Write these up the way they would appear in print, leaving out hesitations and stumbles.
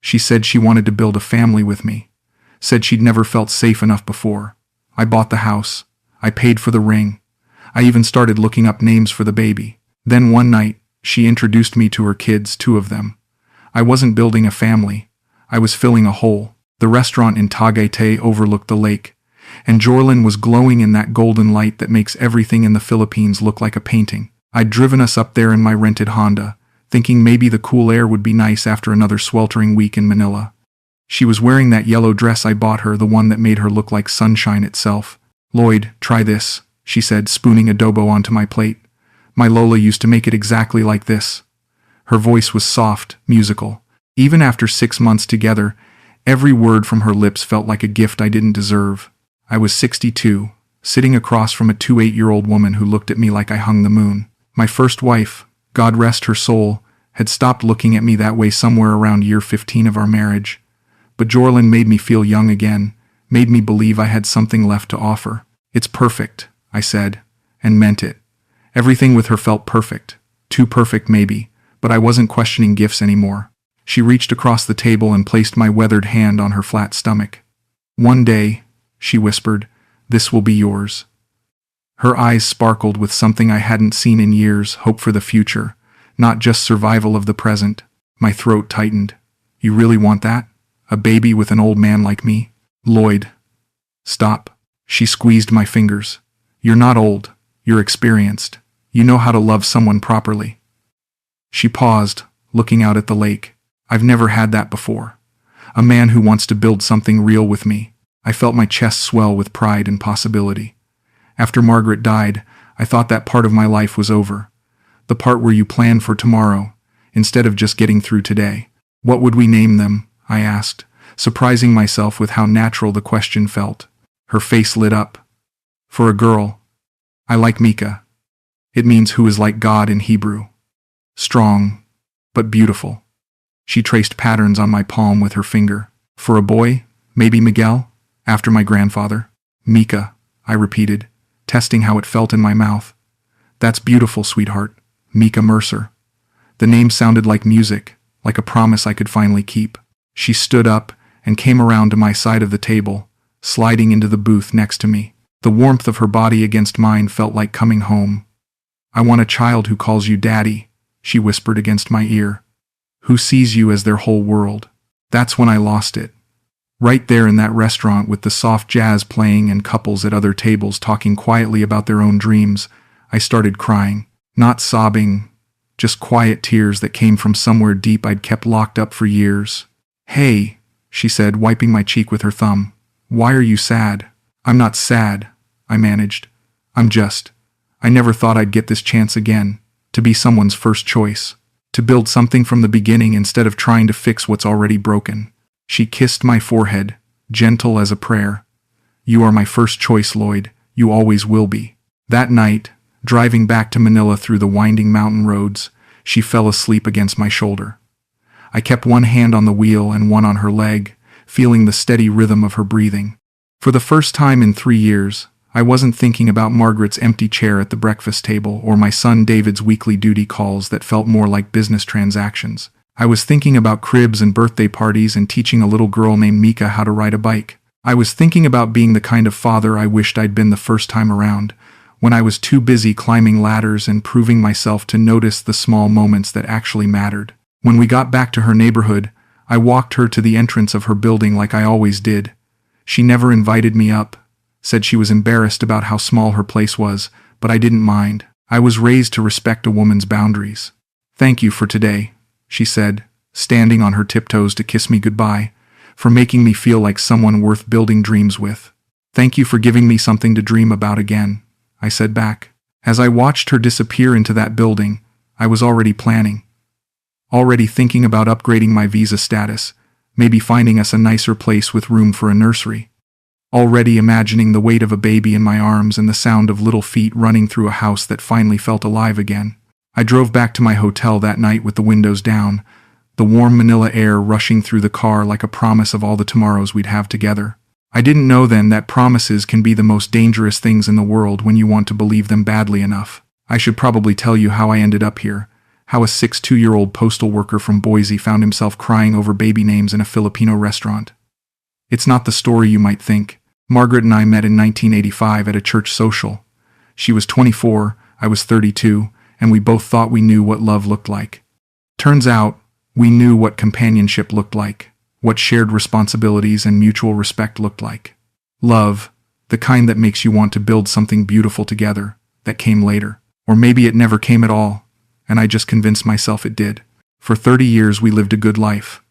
She said she wanted to build a family with me. Said she'd never felt safe enough before. I bought the house. I paid for the ring. I even started looking up names for the baby. Then one night, she introduced me to her kids, 2 of them. I wasn't building a family. I was filling a hole. The restaurant in Tagaytay overlooked the lake, and Jorelyn was glowing in that golden light that makes everything in the Philippines look like a painting. I'd driven us up there in my rented Honda, thinking maybe the cool air would be nice after another sweltering week in Manila. She was wearing that yellow dress I bought her, the one that made her look like sunshine itself. "Lloyd, try this," she said, spooning adobo onto my plate. "My Lola used to make it exactly like this." Her voice was soft, musical. Even after 6 months together, every word from her lips felt like a gift I didn't deserve. I was 62, sitting across from a 28-year-old woman who looked at me like I hung the moon. My first wife, God rest her soul, had stopped looking at me that way somewhere around year 15 of our marriage. But Jorelyn made me feel young again, made me believe I had something left to offer. "It's perfect," I said, and meant it. Everything with her felt perfect. Too perfect maybe, but I wasn't questioning gifts anymore. She reached across the table and placed my weathered hand on her flat stomach. "One day," she whispered, "this will be yours." Her eyes sparkled with something I hadn't seen in years, hope for the future, not just survival of the present. My throat tightened. "You really want that? A baby with an old man like me?" "Lloyd." "Stop." She squeezed my fingers. "You're not old. You're experienced. You know how to love someone properly." She paused, looking out at the lake. "I've never had that before. A man who wants to build something real with me." I felt my chest swell with pride and possibility. After Margaret died, I thought that part of my life was over. The part where you plan for tomorrow, instead of just getting through today. "What would we name them?" I asked, surprising myself with how natural the question felt. Her face lit up. "For a girl, I like Mika. It means who is like God in Hebrew. Strong, but beautiful." She traced patterns on my palm with her finger. "For a boy, maybe Miguel, after my grandfather." "Mika," I repeated, testing how it felt in my mouth. "That's beautiful, sweetheart. Mika Mercer." The name sounded like music, like a promise I could finally keep. She stood up and came around to my side of the table, sliding into the booth next to me. The warmth of her body against mine felt like coming home. "I want a child who calls you Daddy," she whispered against my ear. "Who sees you as their whole world." That's when I lost it. Right there in that restaurant with the soft jazz playing and couples at other tables talking quietly about their own dreams, I started crying. Not sobbing, just quiet tears that came from somewhere deep I'd kept locked up for years. "Hey," she said, wiping my cheek with her thumb. "Why are you sad?" "I'm not sad," I managed. I never thought I'd get this chance again, to be someone's first choice, to build something from the beginning instead of trying to fix what's already broken." She kissed my forehead, gentle as a prayer. "You are my first choice, Lloyd. You always will be." That night, driving back to Manila through the winding mountain roads, she fell asleep against my shoulder. I kept one hand on the wheel and one on her leg, feeling the steady rhythm of her breathing. For the first time in 3 years, I wasn't thinking about Margaret's empty chair at the breakfast table or my son David's weekly duty calls that felt more like business transactions. I was thinking about cribs and birthday parties and teaching a little girl named Mika how to ride a bike. I was thinking about being the kind of father I wished I'd been the first time around, when I was too busy climbing ladders and proving myself to notice the small moments that actually mattered. When we got back to her neighborhood, I walked her to the entrance of her building like I always did. She never invited me up, said she was embarrassed about how small her place was, but I didn't mind. I was raised to respect a woman's boundaries. "Thank you for today," she said, standing on her tiptoes to kiss me goodbye, "for making me feel like someone worth building dreams with." "Thank you for giving me something to dream about again," I said back. As I watched her disappear into that building, I was already planning. Already thinking about upgrading my visa status, maybe finding us a nicer place with room for a nursery. Already imagining the weight of a baby in my arms and the sound of little feet running through a house that finally felt alive again. I drove back to my hotel that night with the windows down, the warm Manila air rushing through the car like a promise of all the tomorrows we'd have together. I didn't know then that promises can be the most dangerous things in the world when you want to believe them badly enough. I should probably tell you how I ended up here, How a 62-year-old postal worker from Boise found himself crying over baby names in a Filipino restaurant. It's not the story you might think. Margaret and I met in 1985 at a church social. She was 24, I was 32, and we both thought we knew what love looked like. Turns out, we knew what companionship looked like, what shared responsibilities and mutual respect looked like. Love, the kind that makes you want to build something beautiful together, that came later. Or maybe it never came at all, and I just convinced myself it did. For 30 years we lived a good life.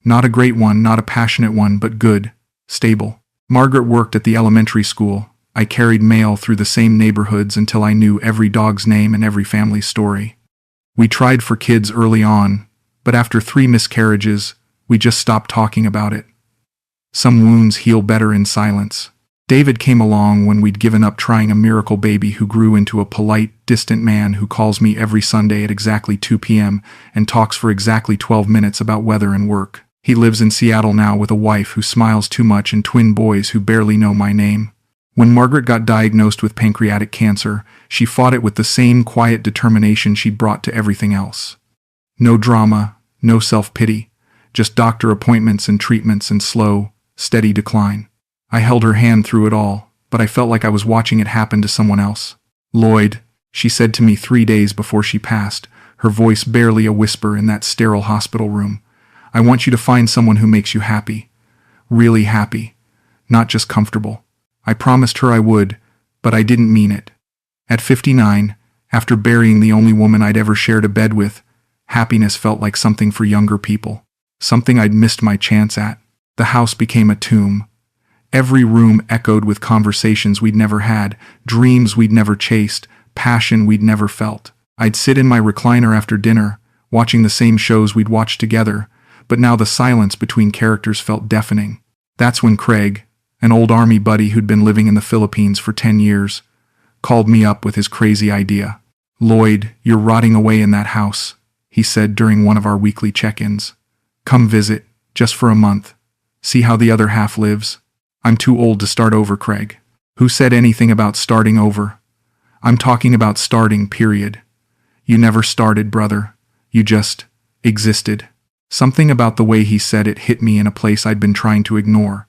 Not a great one, not a passionate one, but good, stable. Margaret worked at the elementary school. I carried mail through the same neighborhoods until I knew every dog's name and every family's story. We tried for kids early on, but after 3 miscarriages, we just stopped talking about it. Some wounds heal better in silence. David came along when we'd given up trying a miracle baby who grew into a polite, distant man who calls me every Sunday at exactly 2 p.m. and talks for exactly 12 minutes about weather and work. He lives in Seattle now with a wife who smiles too much and twin boys who barely know my name. When Margaret got diagnosed with pancreatic cancer, she fought it with the same quiet determination she'd brought to everything else. No drama, no self-pity, just doctor appointments and treatments and slow, steady decline. I held her hand through it all, but I felt like I was watching it happen to someone else. "Lloyd," she said to me 3 days before she passed, her voice barely a whisper in that sterile hospital room. "I want you to find someone who makes you happy. Really happy. Not just comfortable." I promised her I would, but I didn't mean it. At 59, after burying the only woman I'd ever shared a bed with, happiness felt like something for younger people. Something I'd missed my chance at. The house became a tomb. Every room echoed with conversations we'd never had, dreams we'd never chased, passion we'd never felt. I'd sit in my recliner after dinner, watching the same shows we'd watched together, but now the silence between characters felt deafening. That's when Craig, an old army buddy who'd been living in the Philippines for 10 years, called me up with his crazy idea. "Lloyd, you're rotting away in that house," he said during one of our weekly check-ins. "Come visit, just for a month. See how the other half lives." "I'm too old to start over, Craig." "Who said anything about starting over? I'm talking about starting, period. You never started, brother. You just existed." Something about the way he said it hit me in a place I'd been trying to ignore.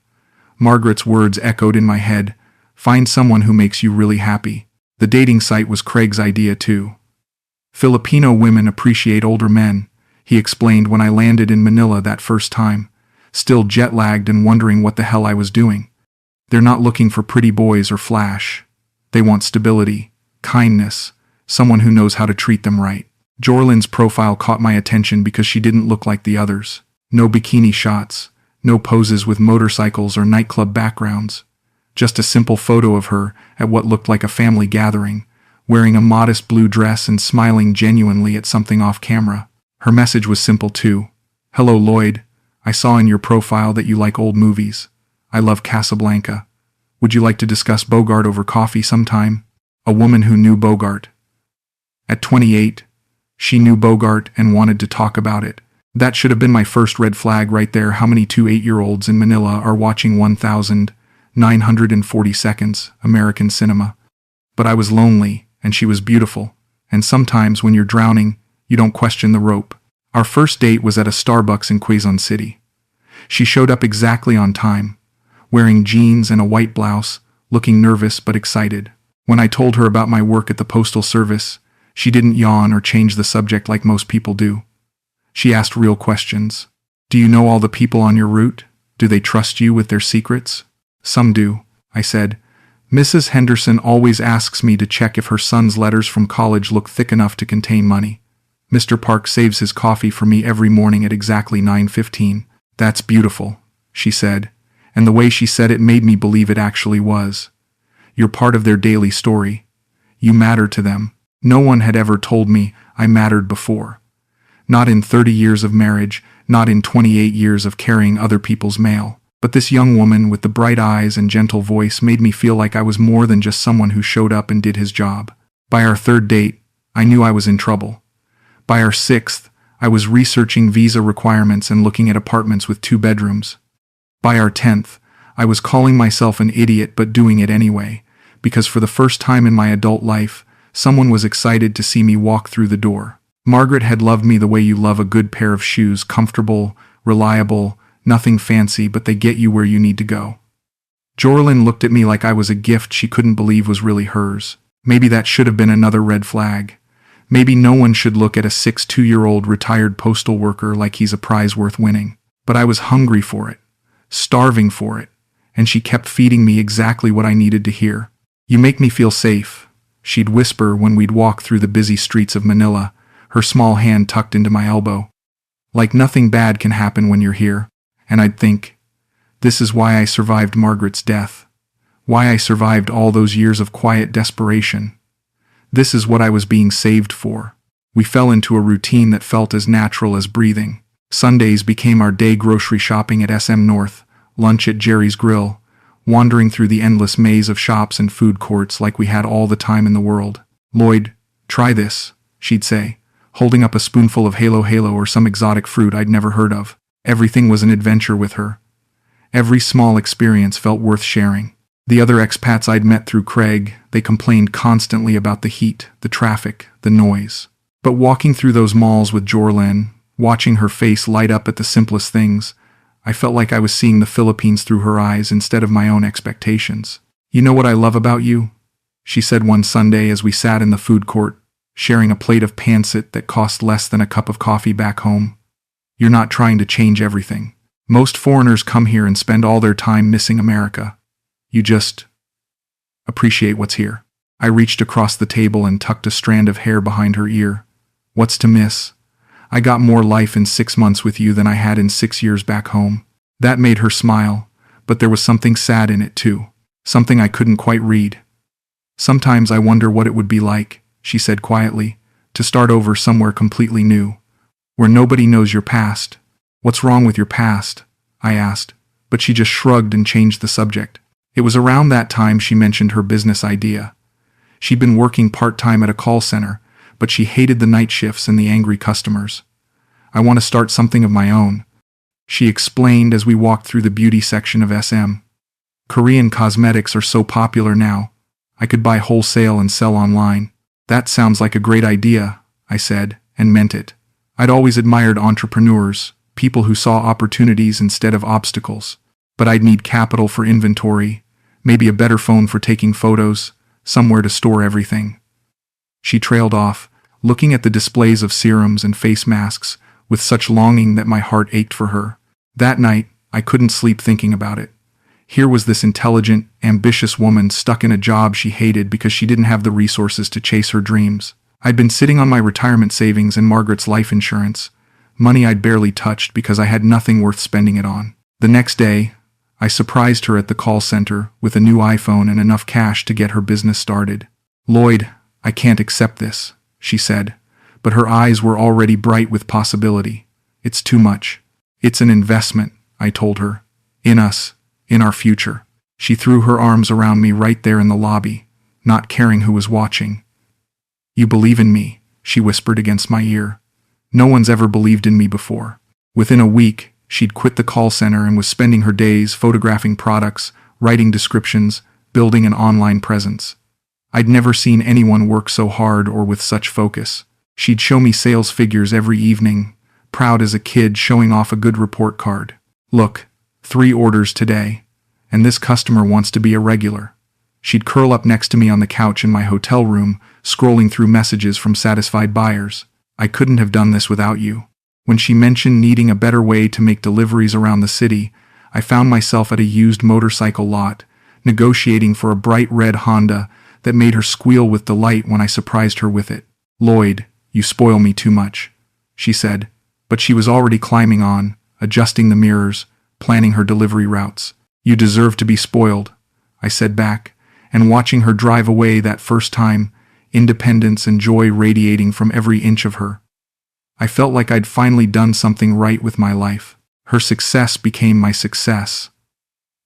Margaret's words echoed in my head. Find someone who makes you really happy. The dating site was Craig's idea too. Filipino women appreciate older men, he explained when I landed in Manila that first time, still jet-lagged and wondering what the hell I was doing. They're not looking for pretty boys or flash. They want stability, kindness, someone who knows how to treat them right. Jorelyn's profile caught my attention because she didn't look like the others. No bikini shots, no poses with motorcycles or nightclub backgrounds. Just a simple photo of her at what looked like a family gathering, wearing a modest blue dress and smiling genuinely at something off camera. Her message was simple too. "Hello, Lloyd. I saw in your profile that you like old movies. I love Casablanca. Would you like to discuss Bogart over coffee sometime?" A woman who knew Bogart. At 28, she knew Bogart and wanted to talk about it. That should have been my first red flag right there. How many 8-year-olds in Manila are watching 1,940 seconds American cinema? But I was lonely, and she was beautiful, and sometimes when you're drowning, you don't question the rope. Our first date was at a Starbucks in Quezon City. She showed up exactly on time, wearing jeans and a white blouse, looking nervous but excited. When I told her about my work at the Postal Service, she didn't yawn or change the subject like most people do. She asked real questions. "Do you know all the people on your route? Do they trust you with their secrets?" "Some do," I said. "Mrs. Henderson always asks me to check if her son's letters from college look thick enough to contain money. Mr. Park saves his coffee for me every morning at exactly 9:15. "That's beautiful," she said, and the way she said it made me believe it actually was. "You're part of their daily story. You matter to them." No one had ever told me I mattered before. Not in 30 years of marriage, not in 28 years of carrying other people's mail. But this young woman with the bright eyes and gentle voice made me feel like I was more than just someone who showed up and did his job. By our third date, I knew I was in trouble. By our sixth, I was researching visa requirements and looking at apartments with 2 bedrooms. By our 10th, I was calling myself an idiot but doing it anyway, because for the first time in my adult life, someone was excited to see me walk through the door. Margaret had loved me the way you love a good pair of shoes, comfortable, reliable, nothing fancy, but they get you where you need to go. Jorelyn looked at me like I was a gift she couldn't believe was really hers. Maybe that should have been another red flag. Maybe no one should look at a 62-year-old retired postal worker like he's a prize worth winning. But I was hungry for it, starving for it, and she kept feeding me exactly what I needed to hear. "You make me feel safe," she'd whisper when we'd walk through the busy streets of Manila, her small hand tucked into my elbow. "Like nothing bad can happen when you're here." And I'd think, this is why I survived Margaret's death. Why I survived all those years of quiet desperation. This is what I was being saved for. We fell into a routine that felt as natural as breathing. Sundays became our day, grocery shopping at SM North, lunch at Jerry's Grill, wandering through the endless maze of shops and food courts like we had all the time in the world. "Lloyd, try this," she'd say, holding up a spoonful of Halo Halo or some exotic fruit I'd never heard of. Everything was an adventure with her. Every small experience felt worth sharing. The other expats I'd met through Craig, they complained constantly about the heat, the traffic, the noise. But walking through those malls with Jorelyn, watching her face light up at the simplest things, I felt like I was seeing the Philippines through her eyes instead of my own expectations. "You know what I love about you?" she said one Sunday as we sat in the food court, sharing a plate of pancit that cost less than a cup of coffee back home. "You're not trying to change everything. Most foreigners come here and spend all their time missing America. You just appreciate what's here." I reached across the table and tucked a strand of hair behind her ear. "What's to miss? I got more life in 6 months with you than I had in 6 years back home." That made her smile, but there was something sad in it too. Something I couldn't quite read. "Sometimes I wonder what it would be like," she said quietly, "to start over somewhere completely new, where nobody knows your past." "What's wrong with your past?" I asked, but she just shrugged and changed the subject. It was around that time she mentioned her business idea. She'd been working part-time at a call center, but she hated the night shifts and the angry customers. "I want to start something of my own," she explained as we walked through the beauty section of SM. "Korean cosmetics are so popular now. I could buy wholesale and sell online." "That sounds like a great idea," I said, and meant it. I'd always admired entrepreneurs, people who saw opportunities instead of obstacles. But I'd need capital for inventory, maybe a better phone for taking photos, somewhere to store everything. She trailed off, looking at the displays of serums and face masks, with such longing that my heart ached for her. That night, I couldn't sleep thinking about it. Here was this intelligent, ambitious woman stuck in a job she hated because she didn't have the resources to chase her dreams. I'd been sitting on my retirement savings and Margaret's life insurance, money I'd barely touched because I had nothing worth spending it on. The next day, I surprised her at the call center with a new iPhone and enough cash to get her business started. "Lloyd, I can't accept this," she said, but her eyes were already bright with possibility. "It's too much. It's an investment," I told her. "In us, in our future." She threw her arms around me right there in the lobby, not caring who was watching. "You believe in me," she whispered against my ear. "No one's ever believed in me before." Within a week, she'd quit the call center and was spending her days photographing products, writing descriptions, building an online presence. I'd never seen anyone work so hard or with such focus. She'd show me sales figures every evening, proud as a kid showing off a good report card. "Look, 3 orders today, and this customer wants to be a regular." She'd curl up next to me on the couch in my hotel room, scrolling through messages from satisfied buyers. "I couldn't have done this without you." When she mentioned needing a better way to make deliveries around the city, I found myself at a used motorcycle lot, negotiating for a bright red Honda that made her squeal with delight when I surprised her with it. "Lloyd, you spoil me too much," she said, but she was already climbing on, adjusting the mirrors, planning her delivery routes. "You deserve to be spoiled," I said back, and watching her drive away that first time, independence and joy radiating from every inch of her, I felt like I'd finally done something right with my life. Her success became my success.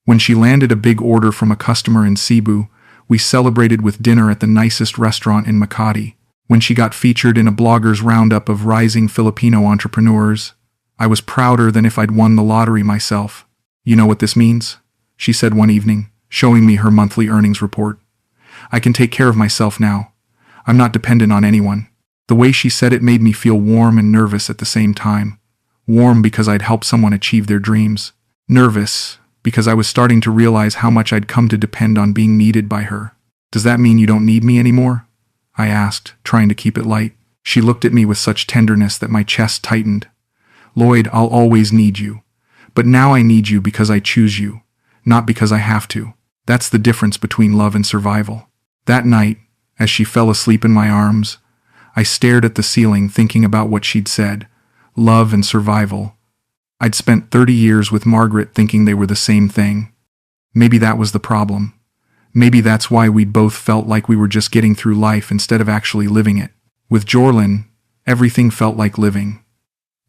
When she landed a big order from a customer in Cebu, we celebrated with dinner at the nicest restaurant in Makati. When she got featured in a blogger's roundup of rising Filipino entrepreneurs, I was prouder than if I'd won the lottery myself. "You know what this means?" she said one evening, showing me her monthly earnings report. "I can take care of myself now. I'm not dependent on anyone." The way she said it made me feel warm and nervous at the same time. Warm because I'd helped someone achieve their dreams. Nervous because I was starting to realize how much I'd come to depend on being needed by her. "Does that mean you don't need me anymore?" I asked, trying to keep it light. She looked at me with such tenderness that my chest tightened. "Lloyd, I'll always need you. But now I need you because I choose you, not because I have to. That's the difference between love and survival." That night, as she fell asleep in my arms, I stared at the ceiling thinking about what she'd said. Love and survival. I'd spent 30 years with Margaret thinking they were the same thing. Maybe that was the problem. Maybe that's why we'd both felt like we were just getting through life instead of actually living it. With Jorelyn, everything felt like living.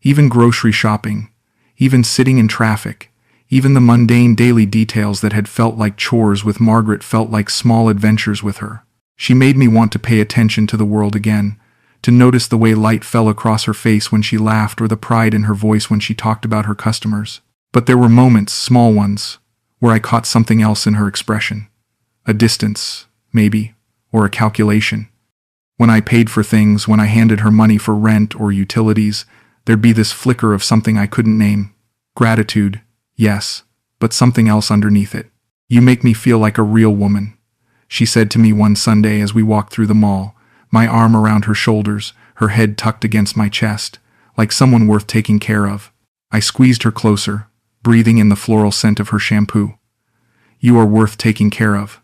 Even grocery shopping, even sitting in traffic, even the mundane daily details that had felt like chores with Margaret felt like small adventures with her. She made me want to pay attention to the world again, to notice the way light fell across her face when she laughed or the pride in her voice when she talked about her customers. But there were moments, small ones, where I caught something else in her expression. A distance, maybe, or a calculation. When I paid for things, when I handed her money for rent or utilities, there'd be this flicker of something I couldn't name. Gratitude, yes, but something else underneath it. "You make me feel like a real woman," she said to me one Sunday as we walked through the mall, my arm around her shoulders, her head tucked against my chest, like someone worth taking care of. I squeezed her closer, breathing in the floral scent of her shampoo. "You are worth taking care of.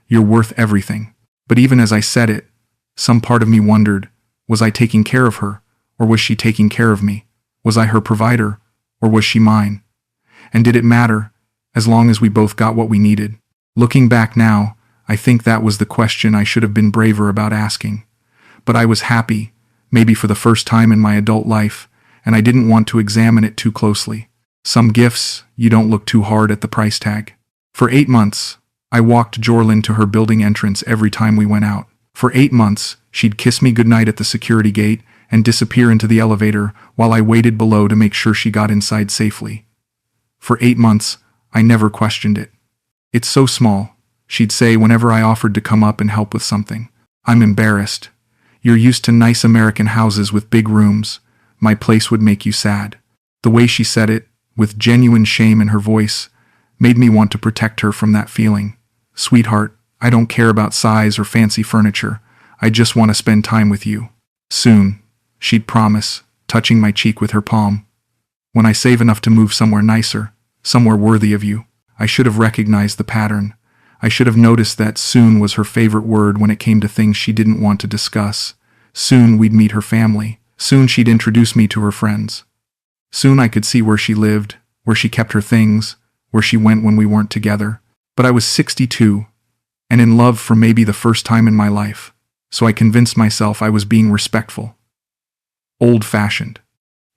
You're worth everything." But even as I said it, some part of me wondered, was I taking care of her, or was she taking care of me? Was I her provider, or was she mine? And did it matter, as long as we both got what we needed? Looking back now, I think that was the question I should have been braver about asking. But I was happy, maybe for the first time in my adult life, and I didn't want to examine it too closely. Some gifts, you don't look too hard at the price tag. For 8 months, I walked Jorelyn to her building entrance every time we went out. For 8 months, she'd kiss me goodnight at the security gate and disappear into the elevator while I waited below to make sure she got inside safely. For 8 months, I never questioned it. "It's so small," she'd say whenever I offered to come up and help with something. "I'm embarrassed. You're used to nice American houses with big rooms. My place would make you sad." The way she said it, with genuine shame in her voice, made me want to protect her from that feeling. "Sweetheart, I don't care about size or fancy furniture. I just want to spend time with you. Soon," she'd promise, touching my cheek with her palm. "When I save enough to move somewhere nicer, somewhere worthy of you." I should have recognized the pattern. I should have noticed that soon was her favorite word when it came to things she didn't want to discuss. Soon we'd meet her family. Soon she'd introduce me to her friends. Soon I could see where she lived, where she kept her things, where she went when we weren't together. But I was 62, and in love for maybe the first time in my life, so I convinced myself I was being respectful. Old-fashioned.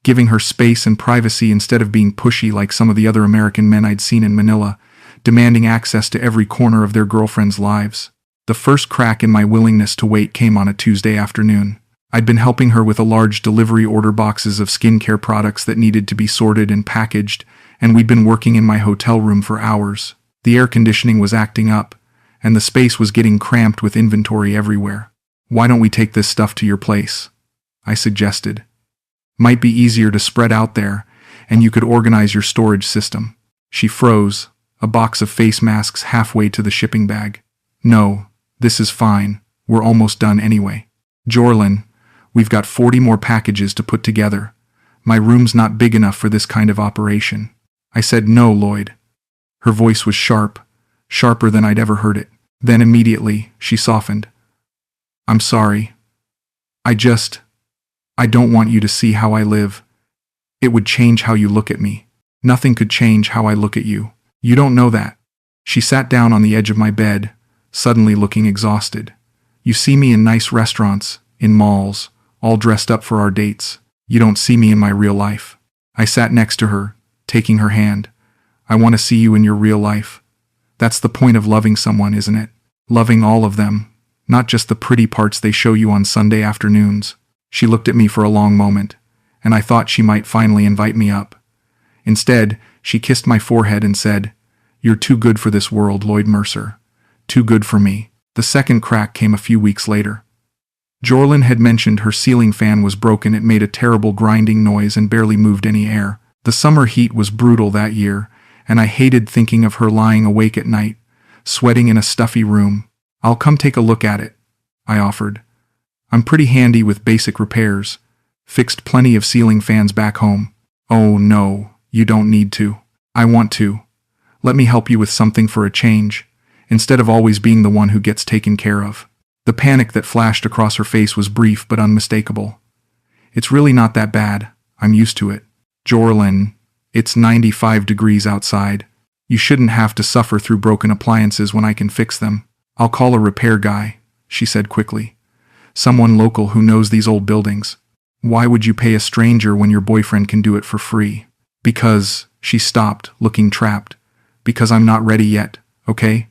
Giving her space and privacy instead of being pushy like some of the other American men I'd seen in Manila, demanding access to every corner of their girlfriends' lives. The first crack in my willingness to wait came on a Tuesday afternoon. I'd been helping her with a large delivery order boxes of skincare products that needed to be sorted and packaged, and we'd been working in my hotel room for hours. The air conditioning was acting up, and the space was getting cramped with inventory everywhere. "Why don't we take this stuff to your place?" I suggested. "Might be easier to spread out there, and you could organize your storage system." She froze, a box of face masks halfway to the shipping bag. "No, this is fine. We're almost done anyway." "Jorelyn, we've got 40 more packages to put together. My room's not big enough for this kind of operation." I said, "No, Lloyd." Her voice was sharp, sharper than I'd ever heard it. Then immediately, she softened. "I'm sorry. I don't want you to see how I live. It would change how you look at me. Nothing could change how I look at you. You don't know that." She sat down on the edge of my bed, suddenly looking exhausted. "You see me in nice restaurants, in malls, all dressed up for our dates. You don't see me in my real life." I sat next to her, taking her hand. "I want to see you in your real life. That's the point of loving someone, isn't it? Loving all of them, not just the pretty parts they show you on Sunday afternoons." She looked at me for a long moment, and I thought she might finally invite me up. Instead, she kissed my forehead and said, "You're too good for this world, Lloyd Mercer. Too good for me." The second crack came a few weeks later. Jorelyn had mentioned her ceiling fan was broken. It made a terrible grinding noise and barely moved any air. The summer heat was brutal that year, and I hated thinking of her lying awake at night, sweating in a stuffy room. "I'll come take a look at it," I offered. "I'm pretty handy with basic repairs. Fixed plenty of ceiling fans back home." "Oh no, you don't need to." "I want to. Let me help you with something for a change, instead of always being the one who gets taken care of." The panic that flashed across her face was brief but unmistakable. "It's really not that bad. I'm used to it." "Jorelyn, it's 95 degrees outside. You shouldn't have to suffer through broken appliances when I can fix them." "I'll call a repair guy," she said quickly. "Someone local who knows these old buildings." "Why would you pay a stranger when your boyfriend can do it for free?" "Because," she stopped, looking trapped. "Because I'm not ready yet, okay?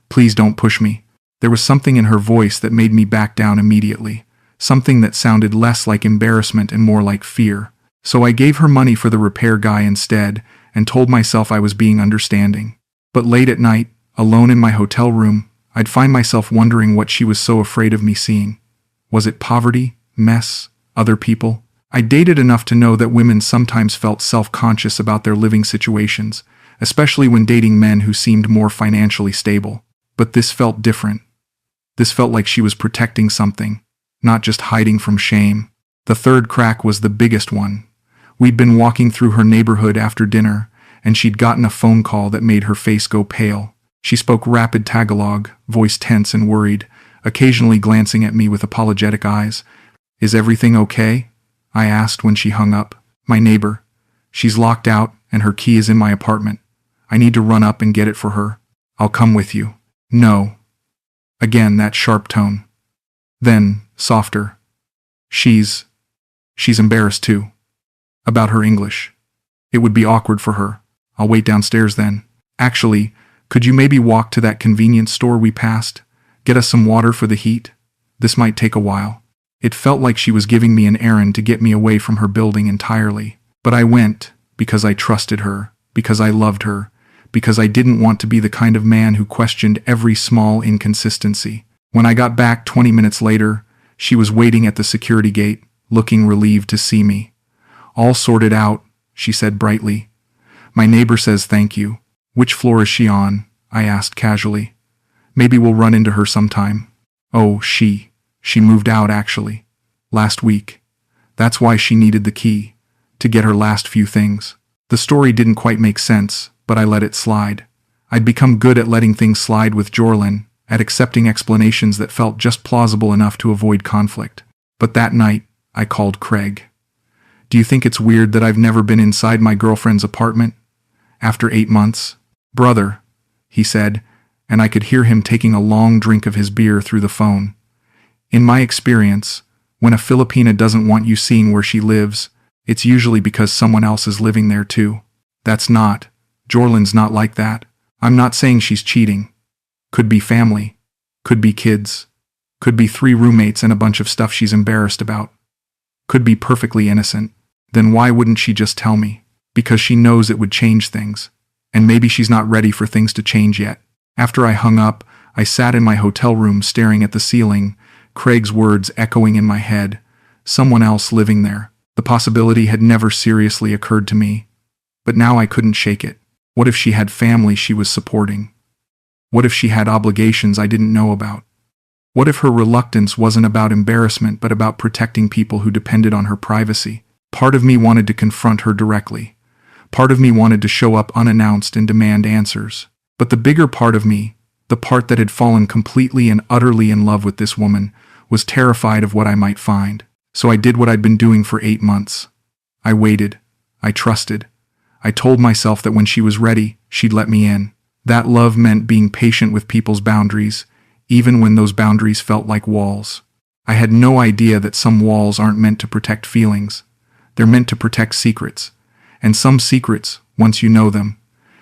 Please don't push me." There was something in her voice that made me back down immediately, something that sounded less like embarrassment and more like fear. So I gave her money for the repair guy instead and told myself I was being understanding. But late at night, alone in my hotel room, I'd find myself wondering what she was so afraid of me seeing. Was it poverty, mess, other people? I dated enough to know that women sometimes felt self-conscious about their living situations, especially when dating men who seemed more financially stable. But this felt different. This felt like she was protecting something, not just hiding from shame. The third crack was the biggest one. We'd been walking through her neighborhood after dinner, and she'd gotten a phone call that made her face go pale. She spoke rapid Tagalog, voice tense and worried, occasionally glancing at me with apologetic eyes. "Is everything okay?" I asked when she hung up. "My neighbor. She's locked out, and her key is in my apartment. I need to run up and get it for her. I'll come with you." "No." Again, that sharp tone. Then, softer. She's embarrassed too. About her English. It would be awkward for her. I'll wait downstairs then. "Actually, could you maybe walk to that convenience store we passed? Get us some water for the heat? This might take a while." It felt like she was giving me an errand to get me away from her building entirely. But I went, because I trusted her, because I loved her, because I didn't want to be the kind of man who questioned every small inconsistency. When I got back 20 minutes later, she was waiting at the security gate, looking relieved to see me. "All sorted out," she said brightly. "My neighbor says thank you." "Which floor is she on?" I asked casually. "Maybe we'll run into her sometime." "Oh, she moved out actually. Last week. That's why she needed the key, to get her last few things." The story didn't quite make sense, but I let it slide. I'd become good at letting things slide with Jorelyn, at accepting explanations that felt just plausible enough to avoid conflict. But that night, I called Craig. "Do you think it's weird that I've never been inside my girlfriend's apartment? After 8 months?" "Brother," he said, and I could hear him taking a long drink of his beer through the phone. "In my experience, when a Filipina doesn't want you seeing where she lives, it's usually because someone else is living there too. Jorelyn's not like that. I'm not saying she's cheating. Could be family. Could be kids. Could be 3 roommates and a bunch of stuff she's embarrassed about. Could be perfectly innocent. Then why wouldn't she just tell me? Because she knows it would change things. And maybe she's not ready for things to change yet." After I hung up, I sat in my hotel room staring at the ceiling, Craig's words echoing in my head. Someone else living there. The possibility had never seriously occurred to me. But now I couldn't shake it. What if she had family she was supporting? What if she had obligations I didn't know about? What if her reluctance wasn't about embarrassment but about protecting people who depended on her privacy? Part of me wanted to confront her directly. Part of me wanted to show up unannounced and demand answers. But the bigger part of me, the part that had fallen completely and utterly in love with this woman, was terrified of what I might find. So I did what I'd been doing for 8 months. I waited. I trusted. I told myself that when she was ready, she'd let me in. That love meant being patient with people's boundaries, even when those boundaries felt like walls. I had no idea that some walls aren't meant to protect feelings. They're meant to protect secrets. And some secrets, once you know them,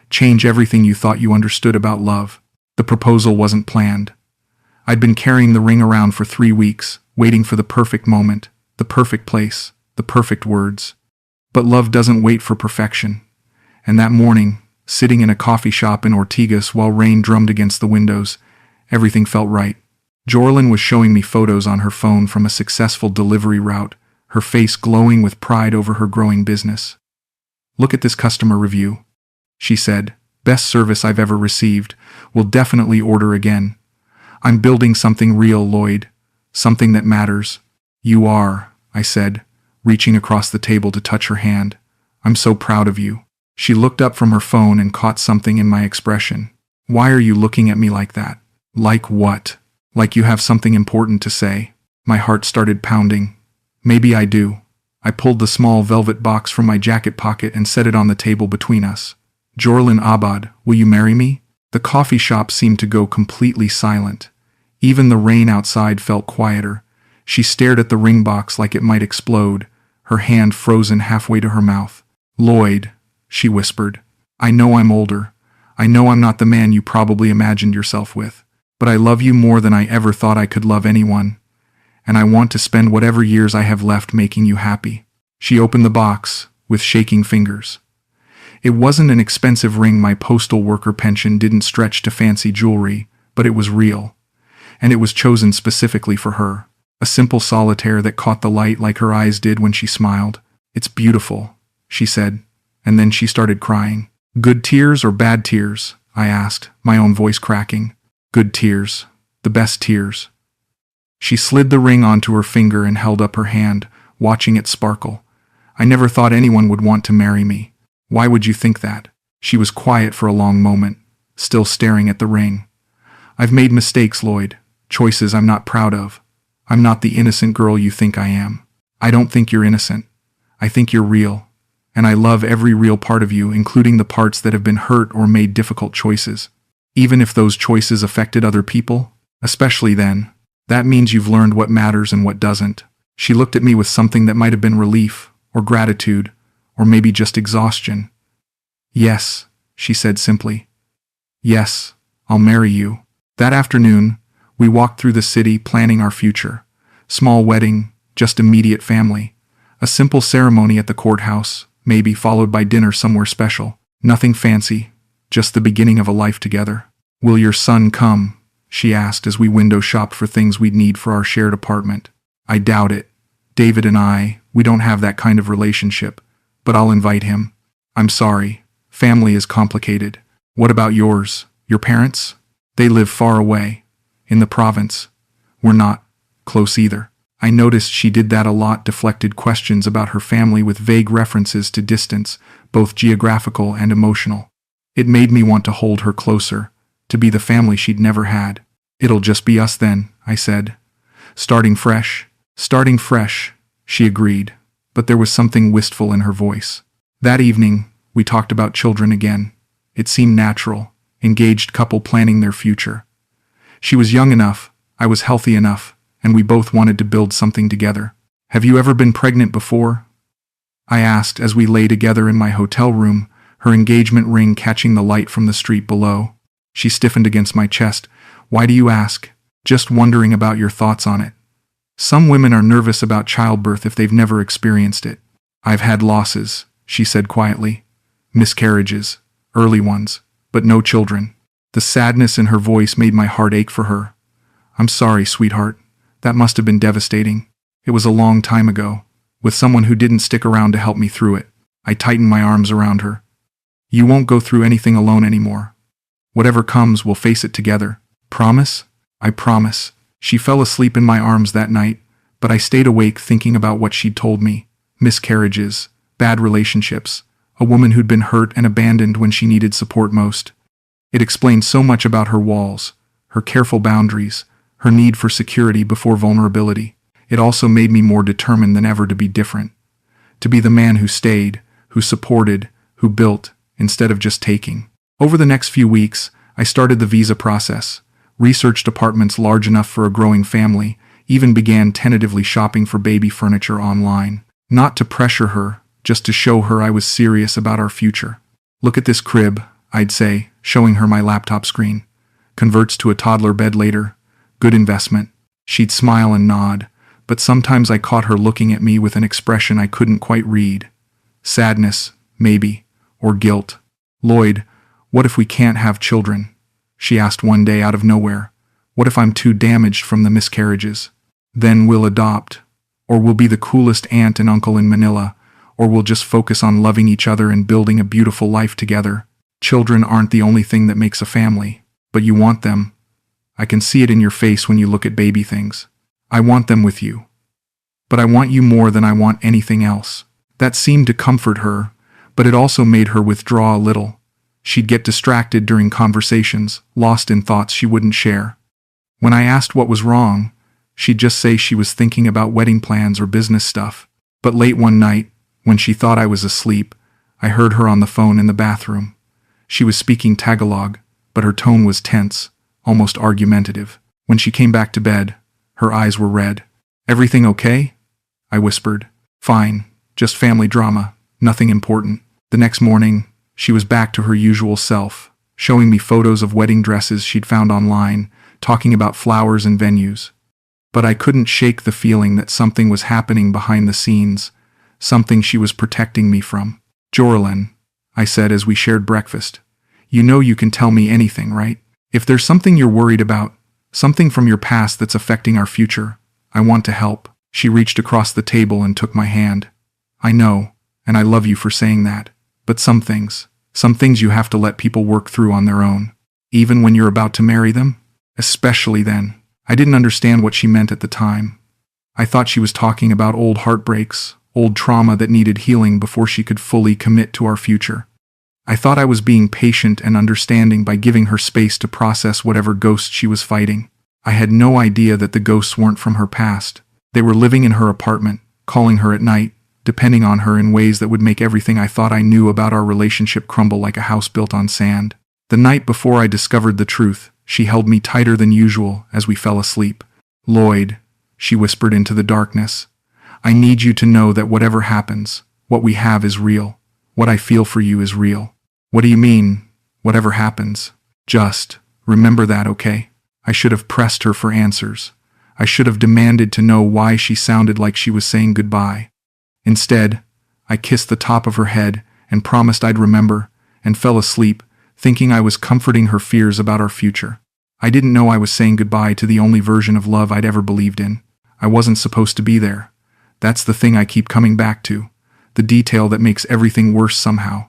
change everything you thought you understood about love. The proposal wasn't planned. I'd been carrying the ring around for 3 weeks, waiting for the perfect moment, the perfect place, the perfect words. But love doesn't wait for perfection. And that morning, sitting in a coffee shop in Ortigas while rain drummed against the windows, everything felt right. Jorelyn was showing me photos on her phone from a successful delivery route, her face glowing with pride over her growing business. "Look at this customer review," she said. "Best service I've ever received. Will definitely order again. I'm building something real, Lloyd. Something that matters." "You are," I said, reaching across the table to touch her hand. "I'm so proud of you." She looked up from her phone and caught something in my expression. "Why are you looking at me like that?" "Like what?" "Like you have something important to say." My heart started pounding. "Maybe I do." I pulled the small velvet box from my jacket pocket and set it on the table between us. "Jorelyn Abad, will you marry me?" The coffee shop seemed to go completely silent. Even the rain outside felt quieter. She stared at the ring box like it might explode, her hand frozen halfway to her mouth. "Lloyd," she whispered, "I know I'm older. I know I'm not the man you probably imagined yourself with. But I love you more than I ever thought I could love anyone. And I want to spend whatever years I have left making you happy." She opened the box, with shaking fingers. It wasn't an expensive ring. My postal worker pension didn't stretch to fancy jewelry, but it was real. And it was chosen specifically for her. A simple solitaire that caught the light like her eyes did when she smiled. "It's beautiful," she said, and then she started crying. "Good tears or bad tears?" I asked, my own voice cracking. "Good tears. The best tears." She slid the ring onto her finger and held up her hand, watching it sparkle. "I never thought anyone would want to marry me." "Why would you think that?" She was quiet for a long moment, still staring at the ring. "I've made mistakes, Lloyd. Choices I'm not proud of. I'm not the innocent girl you think I am. I don't think you're innocent. I think you're real. And I love every real part of you, including the parts that have been hurt or made difficult choices. Even if those choices affected other people, especially then, that means you've learned what matters and what doesn't." She looked at me with something that might have been relief, or gratitude, or maybe just exhaustion. "Yes," she said simply. "Yes, I'll marry you." That afternoon, we walked through the city planning our future. Small wedding, just immediate family. A simple ceremony at the courthouse, maybe followed by dinner somewhere special. Nothing fancy, just the beginning of a life together. "Will your son come?" she asked as we window shopped for things we'd need for our shared apartment. "I doubt it. David and we don't have that kind of relationship, but I'll invite him." "I'm sorry. Family is complicated." "What about yours? Your parents?" "They live far away. In the province. We're not close either." I noticed she did that a lot, deflected questions about her family with vague references to distance, both geographical and emotional. It made me want to hold her closer, to be the family she'd never had. "It'll just be us then," I said. "Starting fresh." "Starting fresh," she agreed, but there was something wistful in her voice. That evening, we talked about children again. It seemed natural, engaged couple planning their future. She was young enough, I was healthy enough, and we both wanted to build something together. "Have you ever been pregnant before?" I asked as we lay together in my hotel room, her engagement ring catching the light from the street below. She stiffened against my chest. "Why do you ask?" "Just wondering about your thoughts on it. Some women are nervous about childbirth if they've never experienced it." "I've had losses," she said quietly. "Miscarriages, early ones, but no children." The sadness in her voice made my heart ache for her. "I'm sorry, sweetheart. That must have been devastating. It was a long time ago, with someone who didn't stick around to help me through it." I tightened my arms around her. "You won't go through anything alone anymore. Whatever comes, we'll face it together. Promise?" "I promise." She fell asleep in my arms that night, but I stayed awake thinking about what she'd told me. Miscarriages, bad relationships, a woman who'd been hurt and abandoned when she needed support most. It explained so much about her walls, her careful boundaries, her need for security before vulnerability. It also made me more determined than ever to be different. To be the man who stayed, who supported, who built, instead of just taking. Over the next few weeks, I started the visa process, researched apartments large enough for a growing family, even began tentatively shopping for baby furniture online. Not to pressure her, just to show her I was serious about our future. "Look at this crib," I'd say, showing her my laptop screen. "Converts to a toddler bed later. Good investment." She'd smile and nod, but sometimes I caught her looking at me with an expression I couldn't quite read. Sadness, maybe, or guilt. "Lloyd, what if we can't have children?" she asked one day out of nowhere. What if I'm too damaged from the miscarriages? Then we'll adopt. Or we'll be the coolest aunt and uncle in Manila. Or we'll just focus on loving each other and building a beautiful life together. Children aren't the only thing that makes a family. But you want them. I can see it in your face when you look at baby things. I want them with you. But I want you more than I want anything else. That seemed to comfort her, but it also made her withdraw a little. She'd get distracted during conversations, lost in thoughts she wouldn't share. When I asked what was wrong, she'd just say she was thinking about wedding plans or business stuff. But late one night, when she thought I was asleep, I heard her on the phone in the bathroom. She was speaking Tagalog, but her tone was tense, almost argumentative. When she came back to bed, her eyes were red. "Everything okay?" I whispered. "Fine, just family drama, nothing important." The next morning, she was back to her usual self, showing me photos of wedding dresses she'd found online, talking about flowers and venues. But I couldn't shake the feeling that something was happening behind the scenes, something she was protecting me from. "Jorelyn," I said as we shared breakfast, "you know you can tell me anything, right? If there's something you're worried about, something from your past that's affecting our future, I want to help." She reached across the table and took my hand. "I know, and I love you for saying that, but some things you have to let people work through on their own. Even when you're about to marry them? Especially then." I didn't understand what she meant at the time. I thought she was talking about old heartbreaks, old trauma that needed healing before she could fully commit to our future. I thought I was being patient and understanding by giving her space to process whatever ghosts she was fighting. I had no idea that the ghosts weren't from her past. They were living in her apartment, calling her at night, depending on her in ways that would make everything I thought I knew about our relationship crumble like a house built on sand. The night before I discovered the truth, she held me tighter than usual as we fell asleep. "Lloyd," she whispered into the darkness, "I need you to know that whatever happens, what we have is real. What I feel for you is real." "What do you mean, whatever happens?" "Just remember that, okay?" I should have pressed her for answers. I should have demanded to know why she sounded like she was saying goodbye. Instead, I kissed the top of her head and promised I'd remember, and fell asleep, thinking I was comforting her fears about our future. I didn't know I was saying goodbye to the only version of love I'd ever believed in. I wasn't supposed to be there. That's the thing I keep coming back to, the detail that makes everything worse somehow.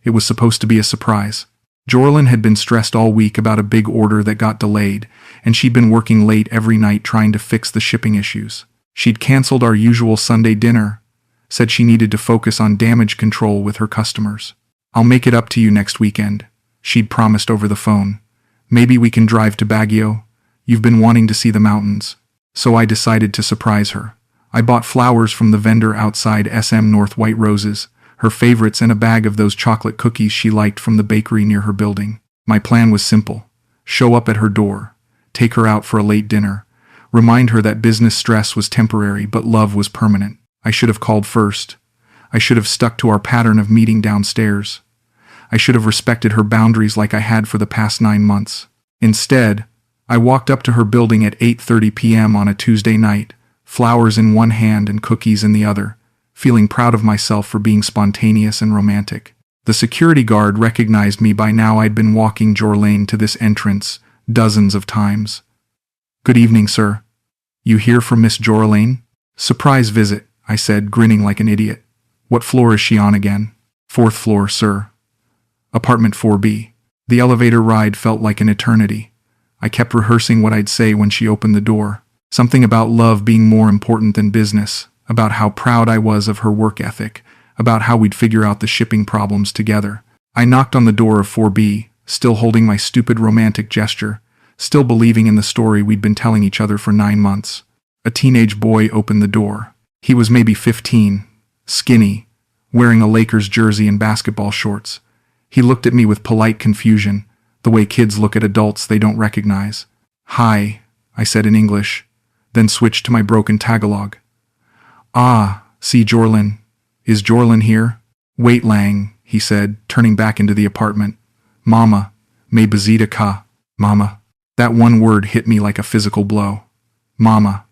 It was supposed to be a surprise. Jorelyn had been stressed all week about a big order that got delayed, and she'd been working late every night trying to fix the shipping issues. She'd canceled our usual Sunday dinner, said she needed to focus on damage control with her customers. "I'll make it up to you next weekend," she'd promised over the phone. "Maybe we can drive to Baguio. You've been wanting to see the mountains." So I decided to surprise her. I bought flowers from the vendor outside SM North, white roses, her favorites, and a bag of those chocolate cookies she liked from the bakery near her building. My plan was simple: show up at her door, take her out for a late dinner, remind her that business stress was temporary but love was permanent. I should have called first. I should have stuck to our pattern of meeting downstairs. I should have respected her boundaries like I had for the past 9 months. Instead, I walked up to her building at 8:30 p.m. on a Tuesday night, flowers in one hand and cookies in the other, feeling proud of myself for being spontaneous and romantic. The security guard recognized me by now. I'd been walking Jorelyn to this entrance dozens of times. "Good evening, sir. You here for Miss Jorelyn?" "Surprise visit," I said, grinning like an idiot. "What floor is she on again?" "4th floor, sir. Apartment 4B. The elevator ride felt like an eternity. I kept rehearsing what I'd say when she opened the door. Something about love being more important than business, about how proud I was of her work ethic, about how we'd figure out the shipping problems together. I knocked on the door of 4B, still holding my stupid romantic gesture, still believing in the story we'd been telling each other for 9 months. A teenage boy opened the door. He was maybe 15, skinny, wearing a Lakers jersey and basketball shorts. He looked at me with polite confusion, the way kids look at adults they don't recognize. "Hi," I said in English, then switched to my broken Tagalog. "Ah, si Jorelyn. Is Jorelyn here?" "Wait lang," he said, turning back into the apartment. "Mama, may bisita ka." Mama. That one word hit me like a physical blow. Mama.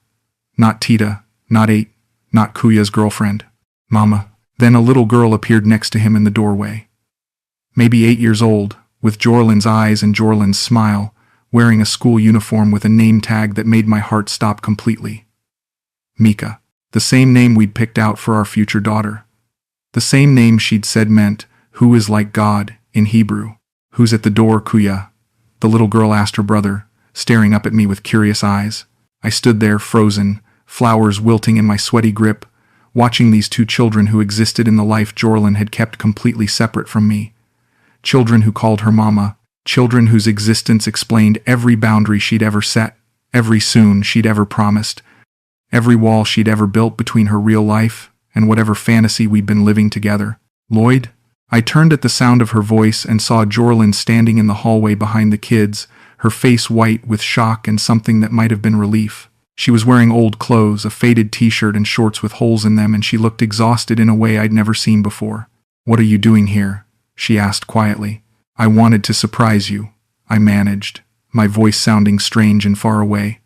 Not Tita, not Eight, not Kuya's girlfriend. Mama. Then a little girl appeared next to him in the doorway. Maybe 8 years old, with Jorelyn's eyes and Jorelyn's smile, wearing a school uniform with a name tag that made my heart stop completely. Mika. The same name we'd picked out for our future daughter. The same name she'd said meant, "Who is like God," in Hebrew. "Who's at the door, Kuya?" the little girl asked her brother, staring up at me with curious eyes. I stood there, frozen, flowers wilting in my sweaty grip, watching these two children who existed in the life Jorelyn had kept completely separate from me. Children who called her mama, children whose existence explained every boundary she'd ever set, every soon she'd ever promised, every wall she'd ever built between her real life and whatever fantasy we'd been living together. "Lloyd?" I turned at the sound of her voice and saw Jorelyn standing in the hallway behind the kids, her face white with shock and something that might have been relief. She was wearing old clothes, a faded t-shirt and shorts with holes in them, and she looked exhausted in a way I'd never seen before. "What are you doing here?" she asked quietly. "I wanted to surprise you," I managed, my voice sounding strange and far away.